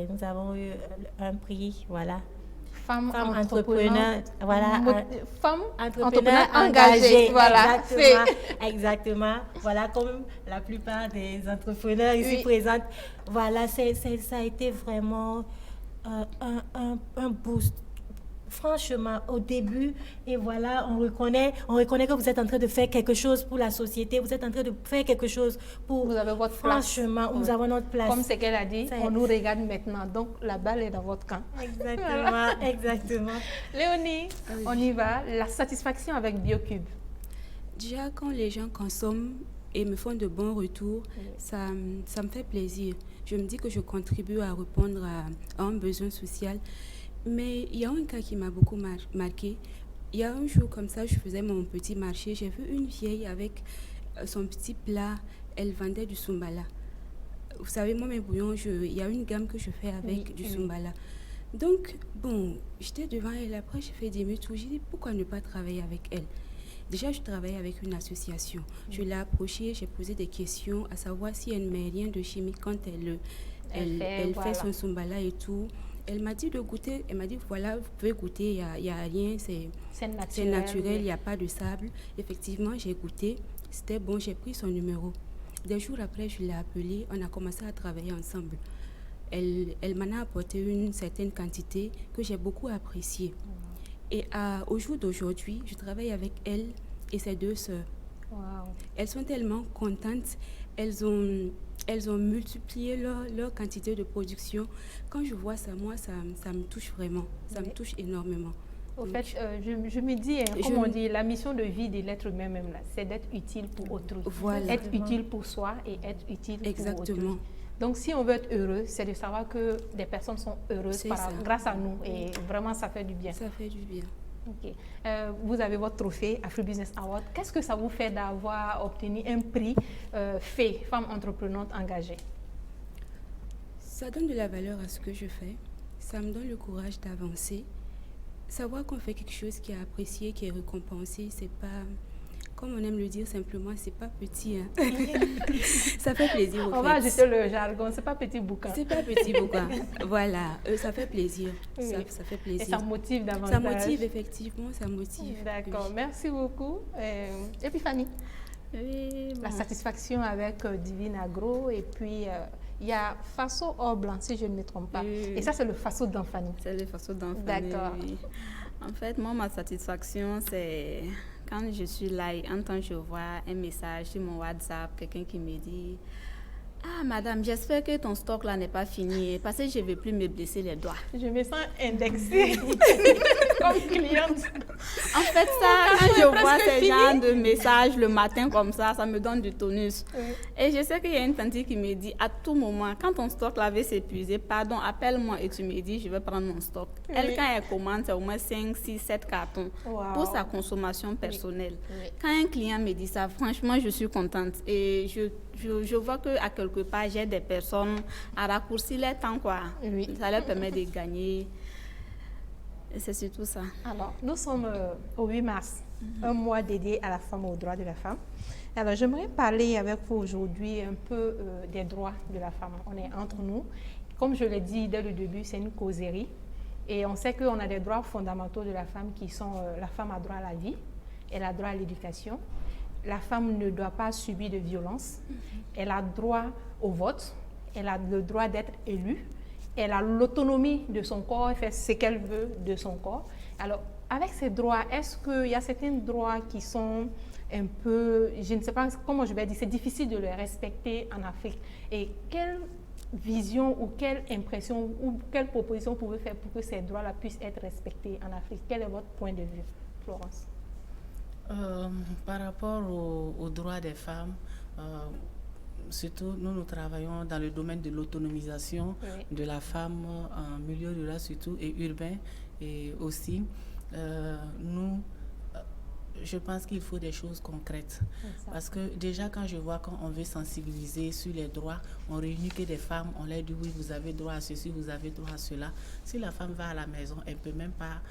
nous avons eu un prix, voilà. Femme entrepreneur, voilà. Femme entrepreneur engagée, voilà. Exactement. Voilà, comme la plupart des entrepreneurs ici présents. Voilà, ça a été vraiment un boost. Franchement, au début, et voilà, on reconnaît que vous êtes en train de faire quelque chose pour la société, vous êtes en train de faire quelque chose pour... Vous avez votre place. Franchement, nous avons notre place. Comme ce qu'elle a dit, on nous regarde maintenant, donc la balle est dans votre camp. Exactement, voilà. Exactement. Léonie, on y va. La satisfaction avec BioCube. Déjà, quand les gens consomment et me font de bons retours, ça me fait plaisir. Je me dis que je contribue à répondre à un besoin social. Mais il y a un cas qui m'a beaucoup marqué. Il y a un jour comme ça, je faisais mon petit marché. J'ai vu une vieille avec son petit plat. Elle vendait du soumbala. Vous savez, moi, mes bouillons, il y a une gamme que je fais avec du soumbala. Donc, bon, j'étais devant elle. Après, j'ai fait des minutes où j'ai dit, pourquoi ne pas travailler avec elle? Déjà, je travaille avec une association. Je l'ai approchée, j'ai posé des questions, à savoir si elle ne met rien de chimique quand elle fait son soumbala et tout. Elle m'a dit de goûter, elle m'a dit voilà, vous pouvez goûter, il n'y a rien, c'est naturel, il n'y a pas de sable. Effectivement, j'ai goûté, c'était bon, j'ai pris son numéro. Des jours après, je l'ai appelée, on a commencé à travailler ensemble. Elle m'en a apporté une certaine quantité que j'ai beaucoup appréciée. Et au jour d'aujourd'hui, je travaille avec elle et ses 2 sœurs. Wow. Elles sont tellement contentes. Elles ont multiplié leur quantité de production. Quand je vois ça, moi, ça me touche vraiment. Ça me touche énormément. Au Donc, fait, je me dis, comme on dit, la mission de vie de l'être humain même, là, c'est d'être utile pour autrui. Voilà. Être utile pour soi et être utile pour Exactement. autrui. Donc, si on veut être heureux, c'est de savoir que des personnes sont heureuses C'est ça. grâce à nous. Et vraiment, ça fait du bien. Ça fait du bien. Ok. Vous avez votre trophée AfriBusiness Award. Qu'est-ce que ça vous fait d'avoir obtenu un prix FEE, Femme Entreprenante Engagée? Ça donne de la valeur à ce que je fais. Ça me donne le courage d'avancer. Savoir qu'on fait quelque chose qui est apprécié, qui est récompensé, c'est pas, comme on aime le dire simplement, c'est pas petit. Hein. Ça fait plaisir. On va ajouter le jargon, c'est pas petit bouquin. C'est pas petit bouquin. Voilà, ça fait plaisir. Oui. Ça fait plaisir. Et ça motive davantage. Ça motive, effectivement, ça motive. D'accord, Oui. merci beaucoup. Et puis Fanny, Oui, la bon. satisfaction avec Divine Agro et puis il y a Faso Or Blanc, si je ne me trompe pas. Oui. Et ça, c'est le Faso d'Anfani. C'est le façon d'enfant. D'accord. Oui. En fait, moi, ma satisfaction, c'est quand je suis là et entends, je vois un message sur mon WhatsApp, quelqu'un qui me dit « Ah, madame, j'espère que ton stock là n'est pas fini parce que je ne vais plus me blesser les doigts. » Je me sens indexée comme cliente. En fait, ça, quand je vois ces genres de messages le matin comme ça me donne du tonus. Oui. Et je sais qu'il y a une tante qui me dit à tout moment, quand ton stock là va s'épuiser, pardon, appelle-moi et tu me dis, je vais prendre mon stock. Oui. Elle, quand elle commande, c'est au moins 5, 6, 7 cartons Wow. pour sa consommation personnelle. Oui. Quand un client me dit ça, franchement, je suis contente. Et je vois qu'à quelque part, j'ai des personnes à raccourcir leur temps, quoi. Oui. Ça leur permet de gagner. Et c'est surtout ça. Alors, nous sommes au 8 mars, un mois dédié à la femme, aux droits de la femme. Alors, j'aimerais parler avec vous aujourd'hui un peu des droits de la femme. On est entre nous. Comme je l'ai dit dès le début, c'est une causerie. Et on sait qu'on a des droits fondamentaux de la femme qui sont la femme a droit à la vie, elle a droit à l'éducation. La femme ne doit pas subir de violence. Elle a droit au vote. Elle a le droit d'être élue. Elle a l'autonomie de son corps, elle fait ce qu'elle veut de son corps. Alors, avec ces droits, est-ce qu'il y a certains droits qui sont un peu, je ne sais pas comment je vais dire, c'est difficile de les respecter en Afrique. Et quelle vision ou quelle impression ou quelle proposition vous pouvez faire pour que ces droits-là puissent être respectés en Afrique? Quel est votre point de vue, Florence? Par rapport aux droits des femmes, surtout nous travaillons dans le domaine de l'autonomisation Oui. de la femme en milieu rural surtout et urbain et aussi je pense qu'il faut des choses concrètes. Exact. Parce que déjà quand on veut sensibiliser sur les droits, on réunit que des femmes, on leur dit oui vous avez droit à ceci, vous avez droit à cela. Si la femme va à la maison, elle ne peut même pas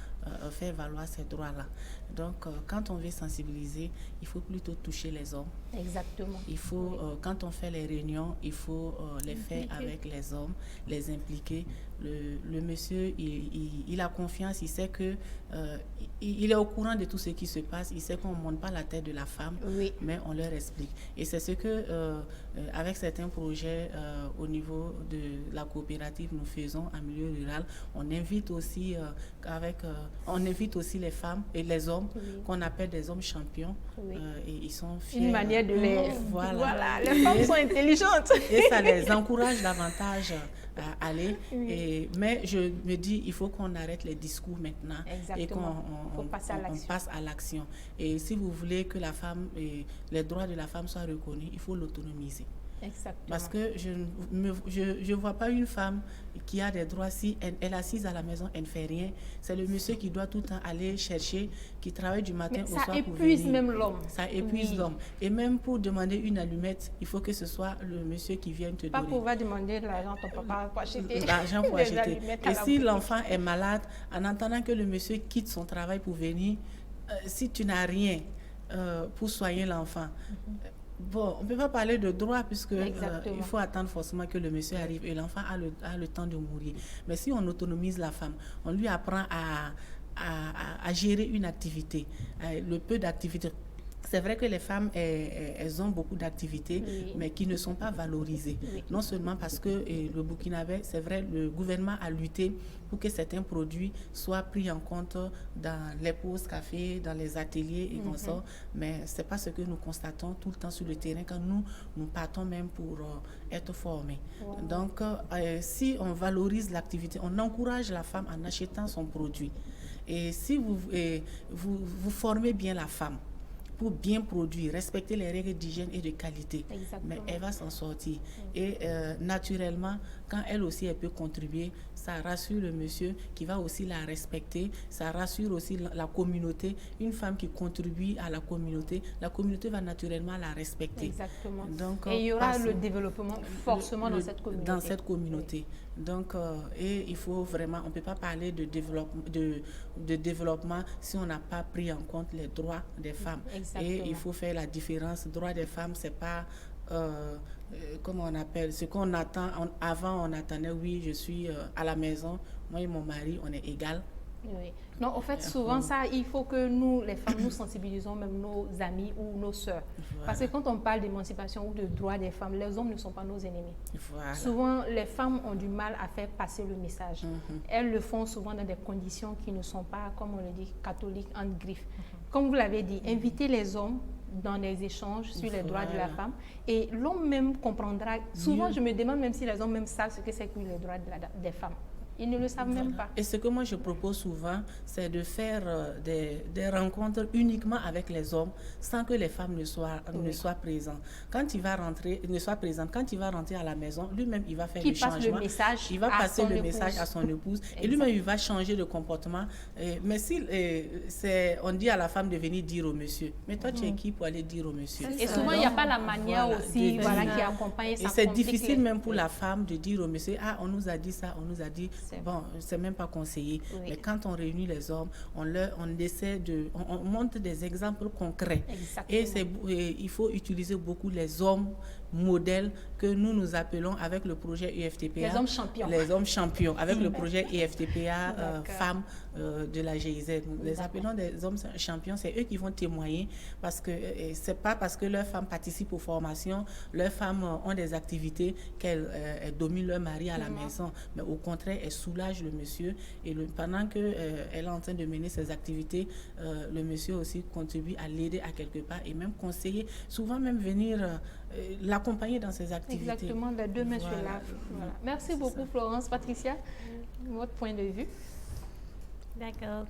faire valoir ces droits-là. Donc quand on veut sensibiliser, il faut plutôt toucher les hommes. Exactement. Il faut, quand on fait les réunions, il faut les faire avec les hommes, les impliquer. Le monsieur, il a confiance, il sait que il est au courant de tout ce qui se passe, il sait qu'on ne monte pas la tête de la femme, Oui. mais on leur explique. Et c'est ce que, avec certains projets au niveau de la coopérative, nous faisons en milieu rural. On invite aussi, on invite aussi les femmes et les hommes, Oui. qu'on appelle des hommes champions, Oui. et ils sont fiers. Une manière de les... Voilà. les femmes sont intelligentes. Et ça les encourage davantage à aller. Oui. Mais je me dis, il faut qu'on arrête les discours maintenant. Exactement. Et Faut passer à on l'action. passe à l'action. Et si vous voulez que la femme et les droits de la femme soient reconnus, il faut l'autonomiser. Exactement. Parce que je ne vois pas une femme qui a des droits si elle est assise à la maison, elle ne fait rien. C'est le monsieur qui doit tout le temps aller chercher, qui travaille du matin Mais au ça soir pour épuise venir. même l'homme. Ça épuise Oui. l'homme. Et même pour demander une allumette, il faut que ce soit le monsieur qui vienne te Pas donner. pouvoir demander de l'argent à ton papa pour acheter L'argent pour des acheter. allumettes à Et la si boutique. l'enfant est malade, en attendant que le monsieur quitte son travail pour venir, si tu n'as rien pour soigner l'enfant, bon, on ne peut pas parler de droit puisque il faut attendre forcément que le monsieur arrive et l'enfant a le temps de mourir. Mais si on autonomise la femme, on lui apprend à gérer une activité, le peu d'activité c'est vrai que les femmes, elles ont beaucoup d'activités, Oui. mais qui ne sont pas valorisées. Oui. Non seulement parce que le Burkinabé, c'est vrai, le gouvernement a lutté pour que certains produits soient pris en compte dans les pauses café, dans les ateliers et consorts, mais ce n'est pas ce que nous constatons tout le temps sur le terrain quand nous partons même pour être formés. Wow. Donc, si on valorise l'activité, on encourage la femme en achetant son produit. Et si vous formez bien la femme, pour bien produire, respecter les règles d'hygiène et de qualité. Exactement. Mais elle va s'en sortir. Et naturellement, quand elle aussi elle peut contribuer, ça rassure le monsieur qui va aussi la respecter, ça rassure aussi la communauté. Une femme qui contribue à la communauté va naturellement la respecter. Exactement. Donc, et il y aura le développement forcément dans cette communauté. Dans cette communauté. Oui. Donc, et il faut vraiment, on ne peut pas parler de développement si on n'a pas pris en compte les droits des femmes. Exactement. Et il faut faire la différence. Droits des femmes, c'est pas, comment on appelle, ce qu'on attend. Avant, on attendait, oui, je suis à la maison, moi et mon mari, on est égales. Oui. Non, en fait, souvent, ça, il faut que nous, les femmes, nous sensibilisons même nos amis ou nos sœurs. Voilà. Parce que quand on parle d'émancipation ou de droits des femmes, les hommes ne sont pas nos ennemis. Voilà. Souvent, les femmes ont du mal à faire passer le message. Elles le font souvent dans des conditions qui ne sont pas, comme on le dit, catholiques, entre griffes. Comme vous l'avez dit, inviter les hommes dans des échanges sur les droits de la femme et l'homme même comprendra. Souvent, je me demande même si les hommes même savent ce que c'est que les droits des femmes. Ils ne le savent même pas. Et ce que moi je propose souvent, c'est de faire des rencontres uniquement avec les hommes sans que les femmes ne soient présentes. Quand il va rentrer, ne soit présente, quand il va rentrer à la maison, lui-même il va faire le changement. Message il va passer le message à son épouse et lui-même il va changer de comportement. Mais si on dit à la femme de venir dire au monsieur, mais toi tu es qui pour aller dire au monsieur? Et souvent il n'y a pas la manière aussi qui accompagne ça. Et c'est difficile même pour la femme de dire au monsieur, ah on nous a dit ça, on nous a dit. Bon, c'est même pas conseillé. Oui. Mais quand on réunit les hommes, on montre des exemples concrets. Exactement. Et il faut utiliser beaucoup les hommes modèles que nous appelons avec le projet UFTPA. Les hommes champions. Les hommes champions, avec le projet UFTPA femmes de la GIZ. Nous les appelons des hommes champions, c'est eux qui vont témoigner parce que c'est pas parce que leurs femmes participent aux formations, leurs femmes ont des activités qu'elles dominent leur mari à la maison, mais au contraire, elles soulagent le monsieur et pendant qu'elle est en train de mener ses activités, le monsieur aussi contribue à l'aider à quelque part et même conseiller, souvent même venir l'accompagner dans ses activités. Exactement, les deux mains sur la. Voilà. Merci beaucoup, Florence. Patricia, votre point de vue? D'accord.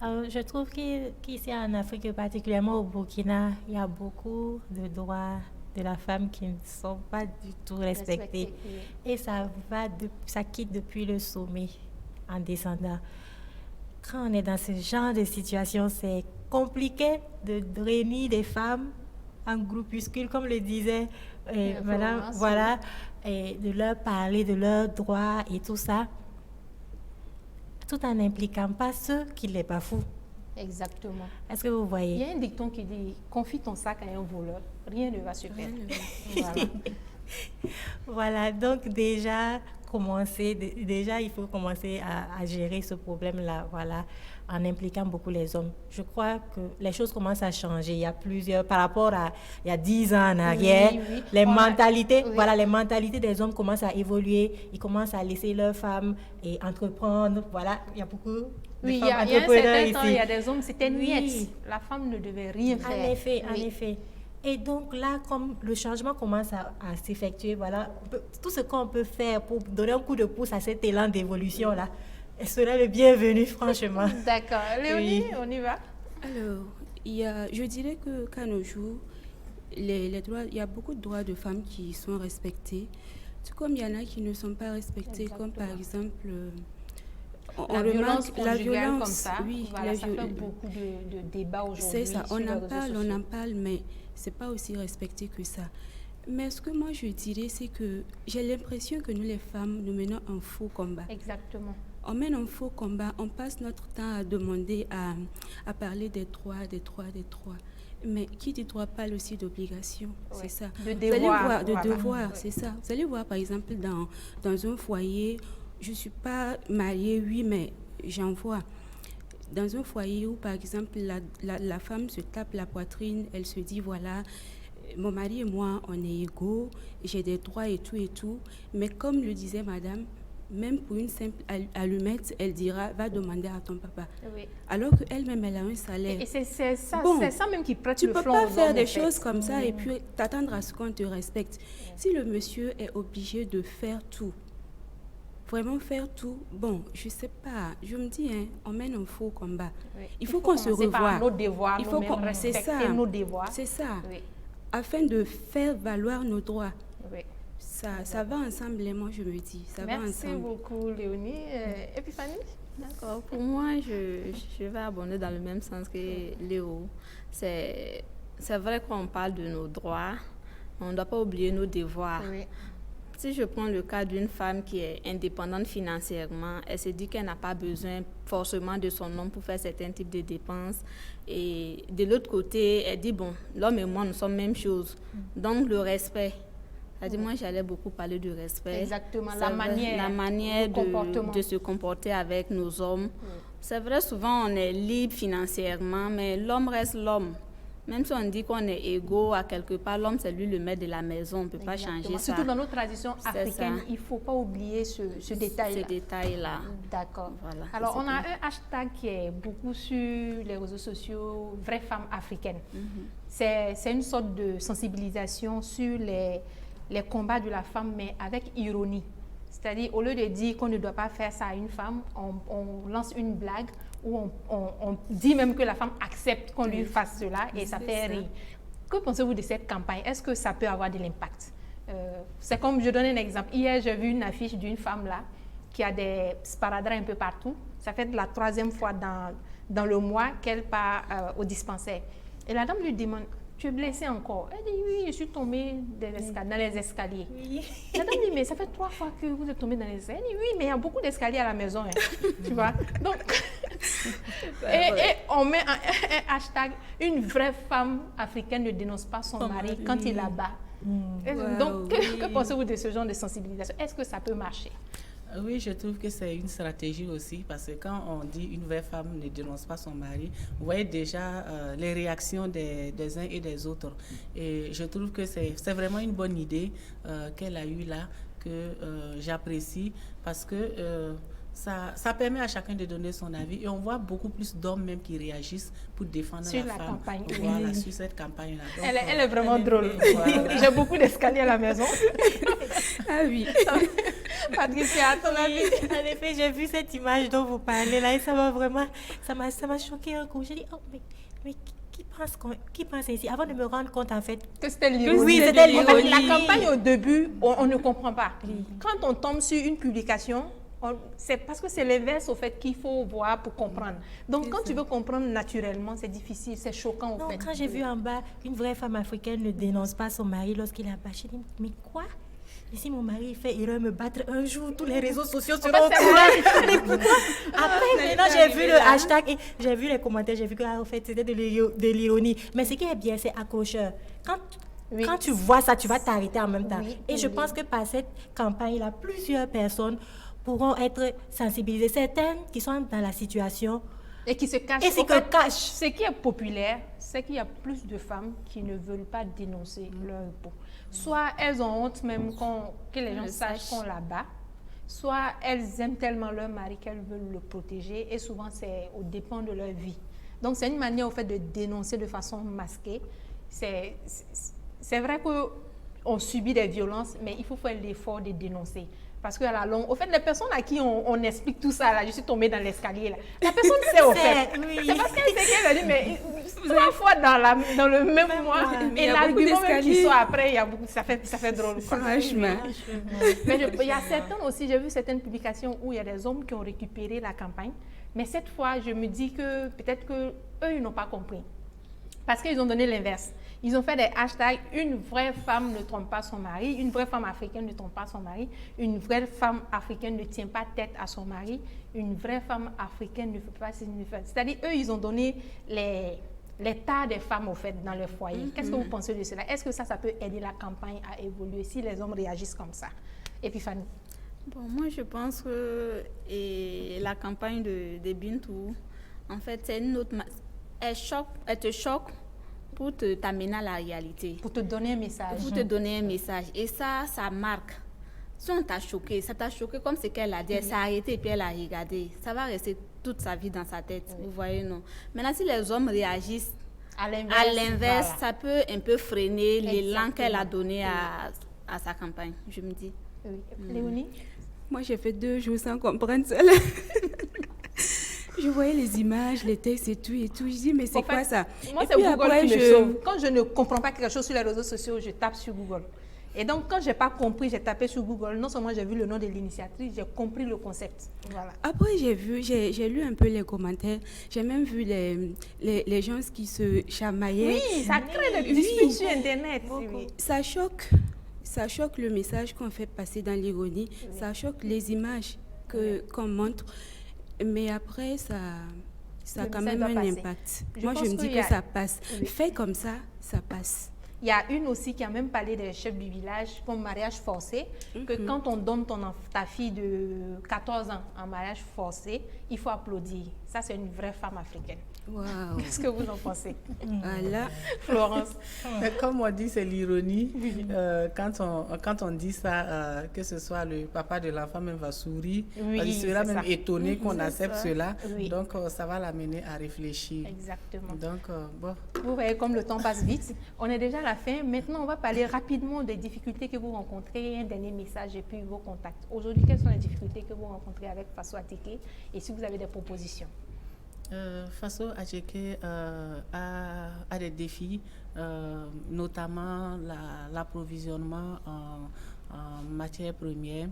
Je trouve qu'ici en Afrique, particulièrement au Burkina, il y a beaucoup de droits de la femme qui ne sont pas du tout respectés. Et ça quitte depuis le sommet en descendant. Quand on est dans ce genre de situation, c'est compliqué de réunir des femmes en groupuscule, comme le disait madame, voilà, et de leur parler de leurs droits et tout ça, tout en n'impliquant pas ceux qui les bafouent. Exactement. Est-ce que vous voyez? Il y a un dicton qui dit « Confie ton sac à un voleur, rien ne va se faire. » Voilà. Voilà, donc déjà, il faut commencer à gérer ce problème-là, voilà, en impliquant beaucoup les hommes. Je crois que les choses commencent à changer. Il y a plusieurs, par rapport à il y a 10 ans en arrière, les mentalités, voilà, les mentalités des hommes commencent à évoluer. Ils commencent à laisser leurs femmes et entreprendre. Voilà, il y a beaucoup de femmes entrepreneurs ici. Il y a un certain temps, il y a des hommes, c'était niette. La femme ne devait rien faire. En effet. Et donc là, comme le changement commence à s'effectuer, voilà, tout ce qu'on peut faire pour donner un coup de pouce à cet élan d'évolution-là, serait le bienvenu, franchement. D'accord. Léonie, on y va? Alors, je dirais qu'à nos jours, les droits, il y a beaucoup de droits de femmes qui sont respectés, tout comme il y en a qui ne sont pas respectés. Exactement. Comme par exemple... la violence comme ça, oui, voilà, ça fait beaucoup de débats aujourd'hui. C'est ça, on en parle, mais c'est pas aussi respecté que ça. Mais ce que moi je dirais, c'est que j'ai l'impression que nous les femmes, nous menons un faux combat. Exactement. On mène un faux combat, on passe notre temps à demander, à parler des droits. Mais qui dit droit parle aussi d'obligation, c'est ça. De devoir. Devoir, c'est ça. Vous allez voir par exemple dans un foyer, je ne suis pas mariée, oui, mais j'en vois. dans un foyer où, par exemple, la femme se tape la poitrine, elle se dit, voilà, mon mari et moi, on est égaux, j'ai des droits et tout. Mais comme le disait madame, même pour une simple allumette, elle dira, va demander à ton papa. Oui. Alors qu'elle-même, elle a un salaire. Et c'est ça, Bon, c'est ça même qui prête tu le peux flanc pas aux faire hommes, des en fait. choses comme ça et puis t'attendre à ce qu'on te respecte. Si le monsieur est obligé de faire tout, vraiment faire tout, bon, je sais pas, je me dis, hein, on mène un faux combat. Oui. Il faut qu'on se commencer par revoie. nos devoirs, Il faut nous-mêmes, qu'on c'est respecter ça. nos devoirs. C'est ça. Oui. Afin de faire valoir nos droits. Oui. Ça va ensemble, et moi je me dis, ça va Merci ensemble. beaucoup, Léonie. Epiphanie? D'accord. Pour moi, je vais abonder dans le même sens que Léo. C'est vrai qu'on parle de nos droits, mais on ne doit pas oublier nos devoirs. Oui. Si je prends le cas d'une femme qui est indépendante financièrement, elle se dit qu'elle n'a pas besoin forcément de son homme pour faire certains types de dépenses. Et de l'autre côté, elle dit, bon, l'homme et moi, nous sommes même chose. Donc, le respect. C'est-à-dire, moi, j'allais beaucoup parler du respect. Exactement, C'est la vrai, manière, le comportement. de se comporter avec nos hommes. C'est vrai, souvent, on est libre financièrement, mais l'homme reste l'homme. Même si on dit qu'on est égaux à quelque part, l'homme, c'est lui le maître de la maison. On ne peut pas changer ça. Surtout dans nos traditions C'est africaines, ça. il ne faut pas oublier ce détail-là. Ce détail-là. D'accord. Voilà, Alors, c'est on a tout. un hashtag qui est beaucoup sur les réseaux sociaux, Vraies femmes africaines. C'est une sorte de sensibilisation sur les combats de la femme, mais avec ironie. C'est-à-dire, au lieu de dire qu'on ne doit pas faire ça à une femme, on lance une blague où on dit même que la femme accepte qu'on lui fasse cela et ça fait rire. Que pensez-vous de cette campagne? Est-ce que ça peut avoir de l'impact? C'est comme, je donne un exemple. Hier, j'ai vu une affiche d'une femme là qui a des sparadraps un peu partout. Ça fait la 3e fois dans le mois qu'elle part au dispensaire. Et la dame lui demande, tu es blessée encore? Elle dit, oui, je suis tombée dans les escaliers. Oui. La dame dit, mais ça fait 3 fois que vous êtes tombée dans les escaliers. Elle dit, oui, mais il y a beaucoup d'escaliers à la maison. Hein. Tu vois? Donc, et on met un hashtag, une vraie femme africaine ne dénonce pas son mari quand il la bat. Donc, que pensez-vous de ce genre de sensibilisation? Est-ce que ça peut marcher? Oui, je trouve que c'est une stratégie aussi parce que quand on dit une vraie femme ne dénonce pas son mari, vous voyez déjà les réactions des uns et des autres. Et je trouve que c'est vraiment une bonne idée qu'elle a eue là, que j'apprécie parce que ça permet à chacun de donner son avis et on voit beaucoup plus d'hommes même qui réagissent pour défendre sur la la femme. campagne. Voilà, sur cette campagne-là. Donc, Elle est vraiment drôle. Voilà. J'ai beaucoup d'escaliers à la maison. Ah oui. Patricia, à ton avis? En effet, j'ai vu cette image dont vous parlez là et ça m'a choqué un coup. J'ai dit, oh, mais qui pense ainsi? Avant de me rendre compte, en fait, Que c'était l'ironie. Oui, c'était En l'ironie. fait, la campagne, au début, on ne comprend pas. Quand on tombe sur une publication, c'est parce que c'est l'inverse au fait qu'il faut voir pour comprendre. Donc, quand tu veux comprendre naturellement, c'est difficile, c'est choquant au non, fait. quand j'ai vu en bas, une vraie femme africaine ne dénonce pas son mari lorsqu'il a battu, j'ai dit, mais quoi? Et si mon mari fait erreur me battre un jour, tous les réseaux sociaux seront au courant. Après, maintenant, j'ai vu le hashtag et j'ai vu les commentaires, j'ai vu que, en fait, c'était de l'ironie. Mais ce qui est bien, c'est accrocheur. Quand tu vois ça, tu vas t'arrêter en même temps. Oui, et je pense que par cette campagne-là, plusieurs personnes pourront être sensibilisées. Certaines qui sont dans la situation Et qui se cachent. et Au fait, cachent. Ce qui est populaire, c'est qu'il y a plus de femmes qui ne veulent pas dénoncer leur époux. Soit elles ont honte même que les gens sachent qu'on la bat, soit elles aiment tellement leur mari qu'elles veulent le protéger et souvent c'est au dépend de leur vie. Donc c'est une manière au fait de dénoncer de façon masquée. C'est vrai qu'on subit des violences, mais il faut faire l'effort de dénoncer. Parce qu'à la longue, au fait, les personnes à qui on explique tout ça, là, je suis tombée dans l'escalier, là, la personne sait au fait. C'est parce qu'elle sait qu'elle a dit, mais 3 fois dans le même mois, et l'argument même qui sort après, il y a beaucoup, ça fait drôle. Quoi. Franchement. Mais il y a certaines aussi, j'ai vu certaines publications où il y a des hommes qui ont récupéré la campagne, mais cette fois, je me dis que peut-être qu'eux, ils n'ont pas compris. Parce qu'ils ont donné l'inverse. Ils ont fait des hashtags « Une vraie femme ne trompe pas son mari »,« Une vraie femme africaine ne trompe pas son mari »,« Une vraie femme africaine ne tient pas tête à son mari »,« Une vraie femme africaine ne fait pas ce qu'il fait ». C'est-à-dire, eux, ils ont donné les tas des femmes, au fait, dans leur foyer. Qu'est-ce que vous pensez de cela? Est-ce que ça peut aider la campagne à évoluer si les hommes réagissent comme ça? Epiphanie? Bon, moi, je pense que la campagne de Bintou, En fait, c'est une autre... Elle te choque pour t'amener à la réalité. Pour te donner un message. Pour te donner un message. Et ça marque. Si on t'a choqué, ça t'a choqué comme ce qu'elle a dit, elle s'est arrêtée et puis elle a regardé. Ça va rester toute sa vie dans sa tête, vous voyez, non? Maintenant, si les hommes réagissent à l'inverse, voilà, ça peut un peu freiner l'élan qu'elle a donné à sa campagne, je me dis. Oui. Léonie? Moi, j'ai fait 2 jours sans comprendre cela. Je voyais les images, les textes et tout. Je dis, mais c'est quoi ça? Moi, c'est Google qui me sauve. Quand je ne comprends pas quelque chose sur les réseaux sociaux, je tape sur Google. Et donc, quand je n'ai pas compris, j'ai tapé sur Google. Non seulement j'ai vu le nom de l'initiatrice, j'ai compris le concept. Voilà. Après, j'ai lu un peu les commentaires. J'ai même vu les gens qui se chamaillaient. Oui, ça crée des disputes sur Internet. Oui. Ça choque le message qu'on fait passer dans l'ironie. Oui. Ça choque les images qu'on montre. Mais après, ça a quand même un impact. Moi, je me dis que ça passe. Oui. Fait comme ça passe. Il y a une aussi qui a même parlé des chefs du village comme mariage forcé, que quand on donne ta fille de 14 ans en mariage forcé, il faut applaudir. Ça, c'est une vraie femme africaine. Wow. Qu'est-ce que vous en pensez? Voilà. Florence. Comme on dit, c'est l'ironie. Quand on dit ça, que ce soit le papa de l'enfant même va sourire, il sera même étonné qu'on accepte cela. Oui. Donc, ça va l'amener à réfléchir. Exactement. Donc, bon. Vous voyez comme le temps passe vite. On est déjà à la fin. Maintenant, on va parler rapidement des difficultés que vous rencontrez, un dernier message et puis vos contacts. Aujourd'hui, quelles sont les difficultés que vous rencontrez avec Faso Ateke et si vous avez des propositions? Faso Ateke a des défis, notamment l'approvisionnement en matières premières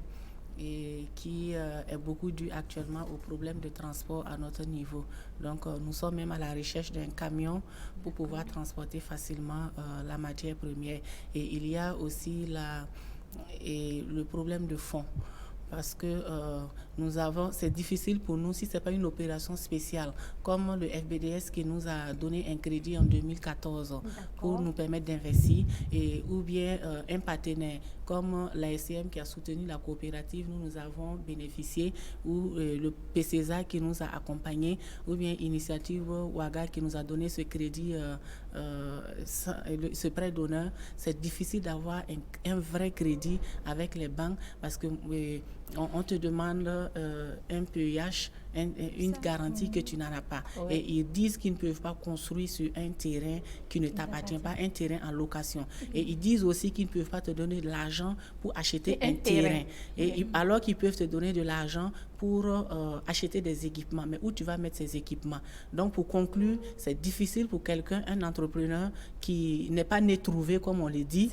et qui est beaucoup dû actuellement au problème de transport à notre niveau. Donc nous sommes même à la recherche d'un camion pour pouvoir transporter facilement la matière première. Et il y a aussi le problème de fonds. Parce que c'est difficile pour nous si ce n'est pas une opération spéciale, comme le FBDS qui nous a donné un crédit en 2014 pour nous permettre d'investir, ou bien un partenaire comme l'ASCM qui a soutenu la coopérative, nous avons bénéficié, ou le PCSA qui nous a accompagnés, ou bien Initiative Ouaga qui nous a donné ce crédit, ce prêt d'honneur. C'est difficile d'avoir un vrai crédit avec les banques parce que on te demande un PEH, une garantie que tu n'en as pas. Oui. Et ils disent qu'ils ne peuvent pas construire sur un terrain qui ne t'appartient pas, un terrain en location. Et ils disent aussi qu'ils ne peuvent pas te donner de l'argent pour acheter un terrain. Et alors qu'ils peuvent te donner de l'argent pour acheter des équipements. Mais où tu vas mettre ces équipements? Donc, pour conclure, c'est difficile pour quelqu'un, un entrepreneur qui n'est pas né trouvé, comme on le dit,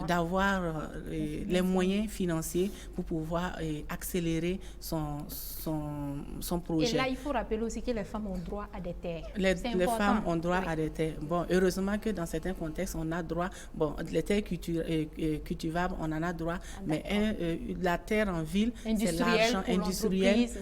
d'avoir les moyens financiers pour pouvoir accélérer son projet. Et là, il faut rappeler aussi que les femmes ont droit à des terres. Les femmes ont droit à des terres. Bon, heureusement que dans certains contextes, on a droit, les terres cultivables, on en a droit, mais la terre en ville, c'est l'argent industriel,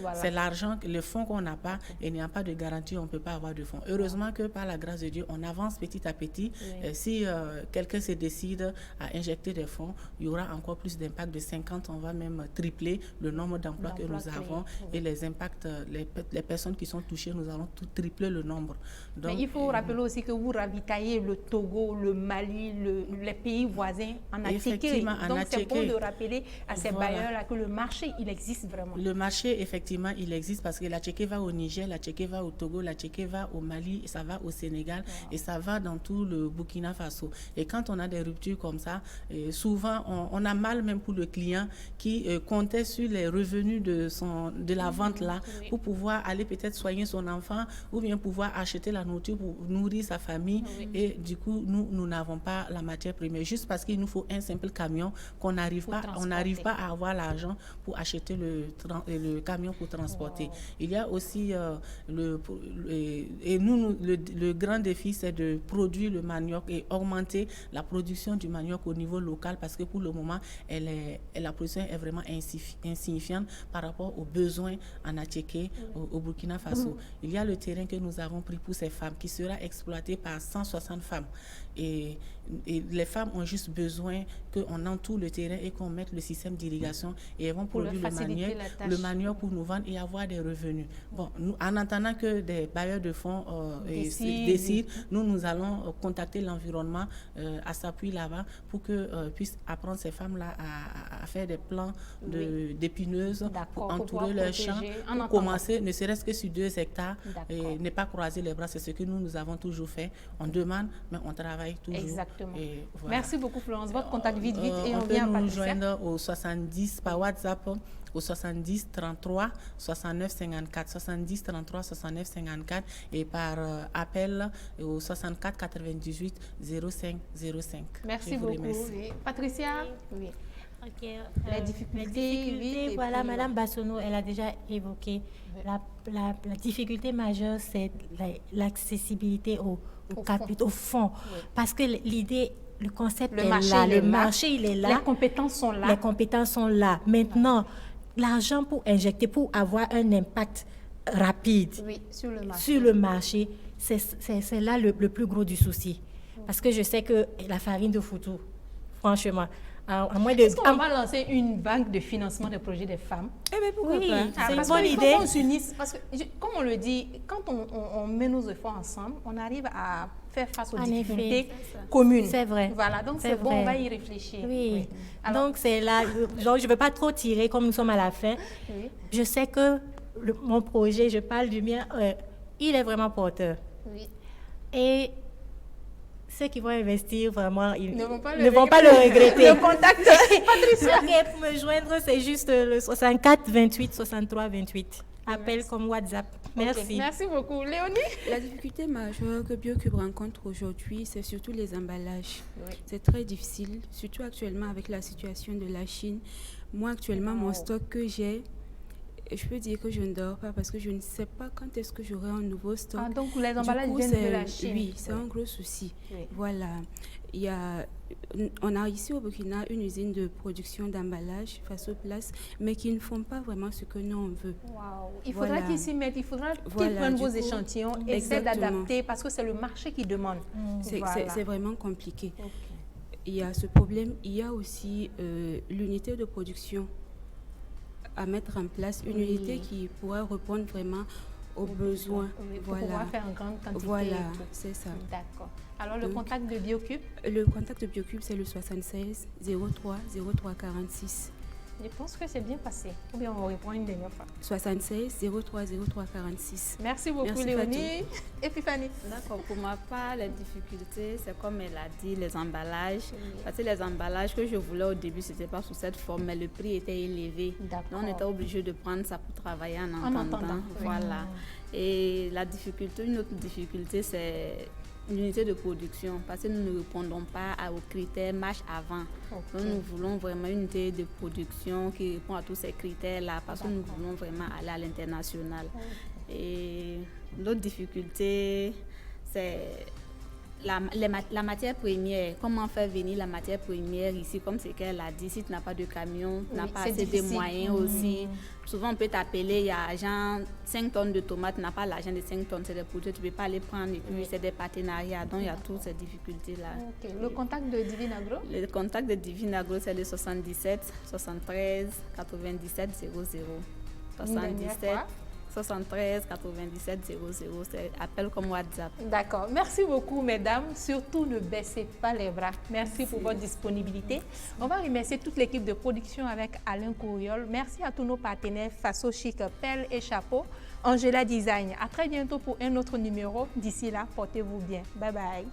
voilà. C'est l'argent, le fonds qu'on n'a pas, et il n'y a pas de garantie, on ne peut pas avoir de fonds. Heureusement que par la grâce de Dieu, on avance petit à petit. Oui. Si quelqu'un se décide à injecter des fonds, il y aura encore plus d'impact de 50, on va même tripler le nombre d'emplois que nous avons, et les impacts, les personnes qui sont touchées, nous allons tripler le nombre. Donc, mais il faut rappeler aussi que vous ravitaillez le Togo, le Mali, les pays voisins en Ateke. Donc c'est bon de rappeler à ces bailleurs-là que le marché, il existe vraiment. Le marché, effectivement, il existe parce que la Tchéké va au Niger, la Tchéké va au Togo, la Tchéké va au Mali, et ça va au Sénégal, et ça va dans tout le Burkina Faso. Et quand on a des ruptures comme ça, souvent, on a mal même pour le client qui comptait sur les revenus de la vente là pour pouvoir aller peut-être soigner son enfant ou bien pouvoir acheter la nourriture pour nourrir sa famille. Et du coup, nous n'avons pas la matière première juste parce qu'il nous faut un simple camion qu'on n'arrive pas, on n'arrive pas à avoir l'argent pour acheter le camion pour transporter. Il y a aussi le grand défi, c'est de produire le manioc et augmenter la production du manioc au niveau local parce que pour le moment, la production est vraiment insignifiante par rapport aux besoins en Ateke. Tchéké, au Burkina Faso. Il y a le terrain que nous avons pris pour ces femmes qui sera exploité par 160 femmes. Et les femmes ont juste besoin qu'on entoure le terrain et qu'on mette le système d'irrigation et elles vont produire le manioc pour nous vendre et avoir des revenus. Bon, nous, en attendant que des bailleurs de fonds décident, nous allons contacter l'environnement à s'appuyer là-bas pour que puissent apprendre ces femmes-là à faire des plans d'épineuses pour entourer leurs champs, pour commencer, ne serait-ce que sur 2 hectares, et ne pas croiser les bras. C'est ce que nous avons toujours fait. On demande, mais on travaille toujours. Exactement. Et voilà. Merci beaucoup, Florence. Votre contact vite et on peut vient à nous joindre au 70 par WhatsApp au 70 33 69 54 70 33 69 54 et par appel au 64 98 05 05. Merci beaucoup. Oui. Patricia, oui. Okay. Les difficultés, voilà, Madame Bassono, elle a déjà évoqué. La difficulté majeure, c'est l'accessibilité au fonds. Oui. Parce que l'idée, le concept est là, le marché, il est là. Les compétences sont là. Les compétences sont là. Maintenant, l'argent pour injecter, pour avoir un impact rapide sur le marché, c'est là le plus gros du souci. Parce que je sais que la farine de foutou, franchement, est-ce qu'on va lancer une banque de financement de projets des femmes? Eh bien, pourquoi pas? C'est une bonne idée. On s'unisse, parce que, comme on le dit, quand on met nos efforts ensemble, on arrive à faire face aux difficultés communes. C'est vrai. Voilà, donc c'est bon, on va y réfléchir. Oui. Alors, donc, c'est là, genre, je ne veux pas trop tirer comme nous sommes à la fin. Oui. Je sais que mon projet, je parle du mien, il est vraiment porteur. Oui. Et ceux qui vont investir, vraiment, ils ne vont pas le regretter. Le contact, Patricia. Okay, pour me joindre, c'est juste le 64 28 63 28. Appel comme WhatsApp. Merci. Okay. Merci beaucoup. Léonie? La difficulté majeure que BioCube rencontre aujourd'hui, c'est surtout les emballages. Oui. C'est très difficile, surtout actuellement avec la situation de la Chine. Moi, actuellement, mon stock que j'ai, je peux dire que je ne dors pas parce que je ne sais pas quand est-ce que j'aurai un nouveau stock. Ah, donc les emballages viennent de la Chine. Oui, c'est un gros souci. Oui. Voilà. On a ici au Burkina une usine de production d'emballage face aux places, mais qui ne font pas vraiment ce que nous on veut. Wow. Il faudra qu'ils s'y mettent, il faudra qu'ils prennent vos échantillons et essaient d'adapter parce que c'est le marché qui demande. C'est vraiment compliqué. Okay. Il y a ce problème. Il y a aussi l'unité de production à mettre en place, une unité qui pourra répondre vraiment aux besoins. Oui, pour pouvoir faire en grande quantité. Voilà, c'est ça. D'accord. Alors, le contact de BioCube? Le contact de BioCube, c'est le 76 03 03 46. Je pense que c'est bien passé. Ou bien on reprend une dernière fois. 76 03 03 46. Merci beaucoup, Léonie. Et puis Fanny? D'accord. Pour ma part, les difficultés, c'est comme elle a dit, les emballages. Parce que les emballages que je voulais au début, ce n'était pas sous cette forme, mais le prix était élevé. Donc, on était obligé de prendre ça pour travailler en attendant. Voilà. Et la difficulté, une autre difficulté, c'est l'unité de production, parce que nous ne répondons pas aux critères marche avant. Okay. Donc nous voulons vraiment une unité de production qui répond à tous ces critères-là, parce que nous voulons vraiment aller à l'international. Okay. Et l'autre difficulté, c'est la matière première. Comment faire venir la matière première ici, comme c'est qu'elle a dit, si tu n'as pas de camion, tu n'as pas assez de moyens aussi. Souvent, on peut t'appeler, il y a genre 5 tonnes de tomates, tu n'as pas l'argent de 5 tonnes, c'est des produits, tu ne peux pas les prendre, et puis c'est des partenariats, donc il y a toutes ces difficultés-là. Okay. Le contact de Divine Agro? Le contact de Divine Agro, c'est le 77 73 97 00. 77 73 97 00, c'est appel comme WhatsApp. D'accord. Merci beaucoup, mesdames. Surtout, ne baissez pas les bras. Merci pour votre disponibilité. On va remercier toute l'équipe de production avec Alain Couriol. Merci à tous nos partenaires Faso Chic, Pelle et Chapeau, Angela Design. À très bientôt pour un autre numéro. D'ici là, portez-vous bien. Bye bye.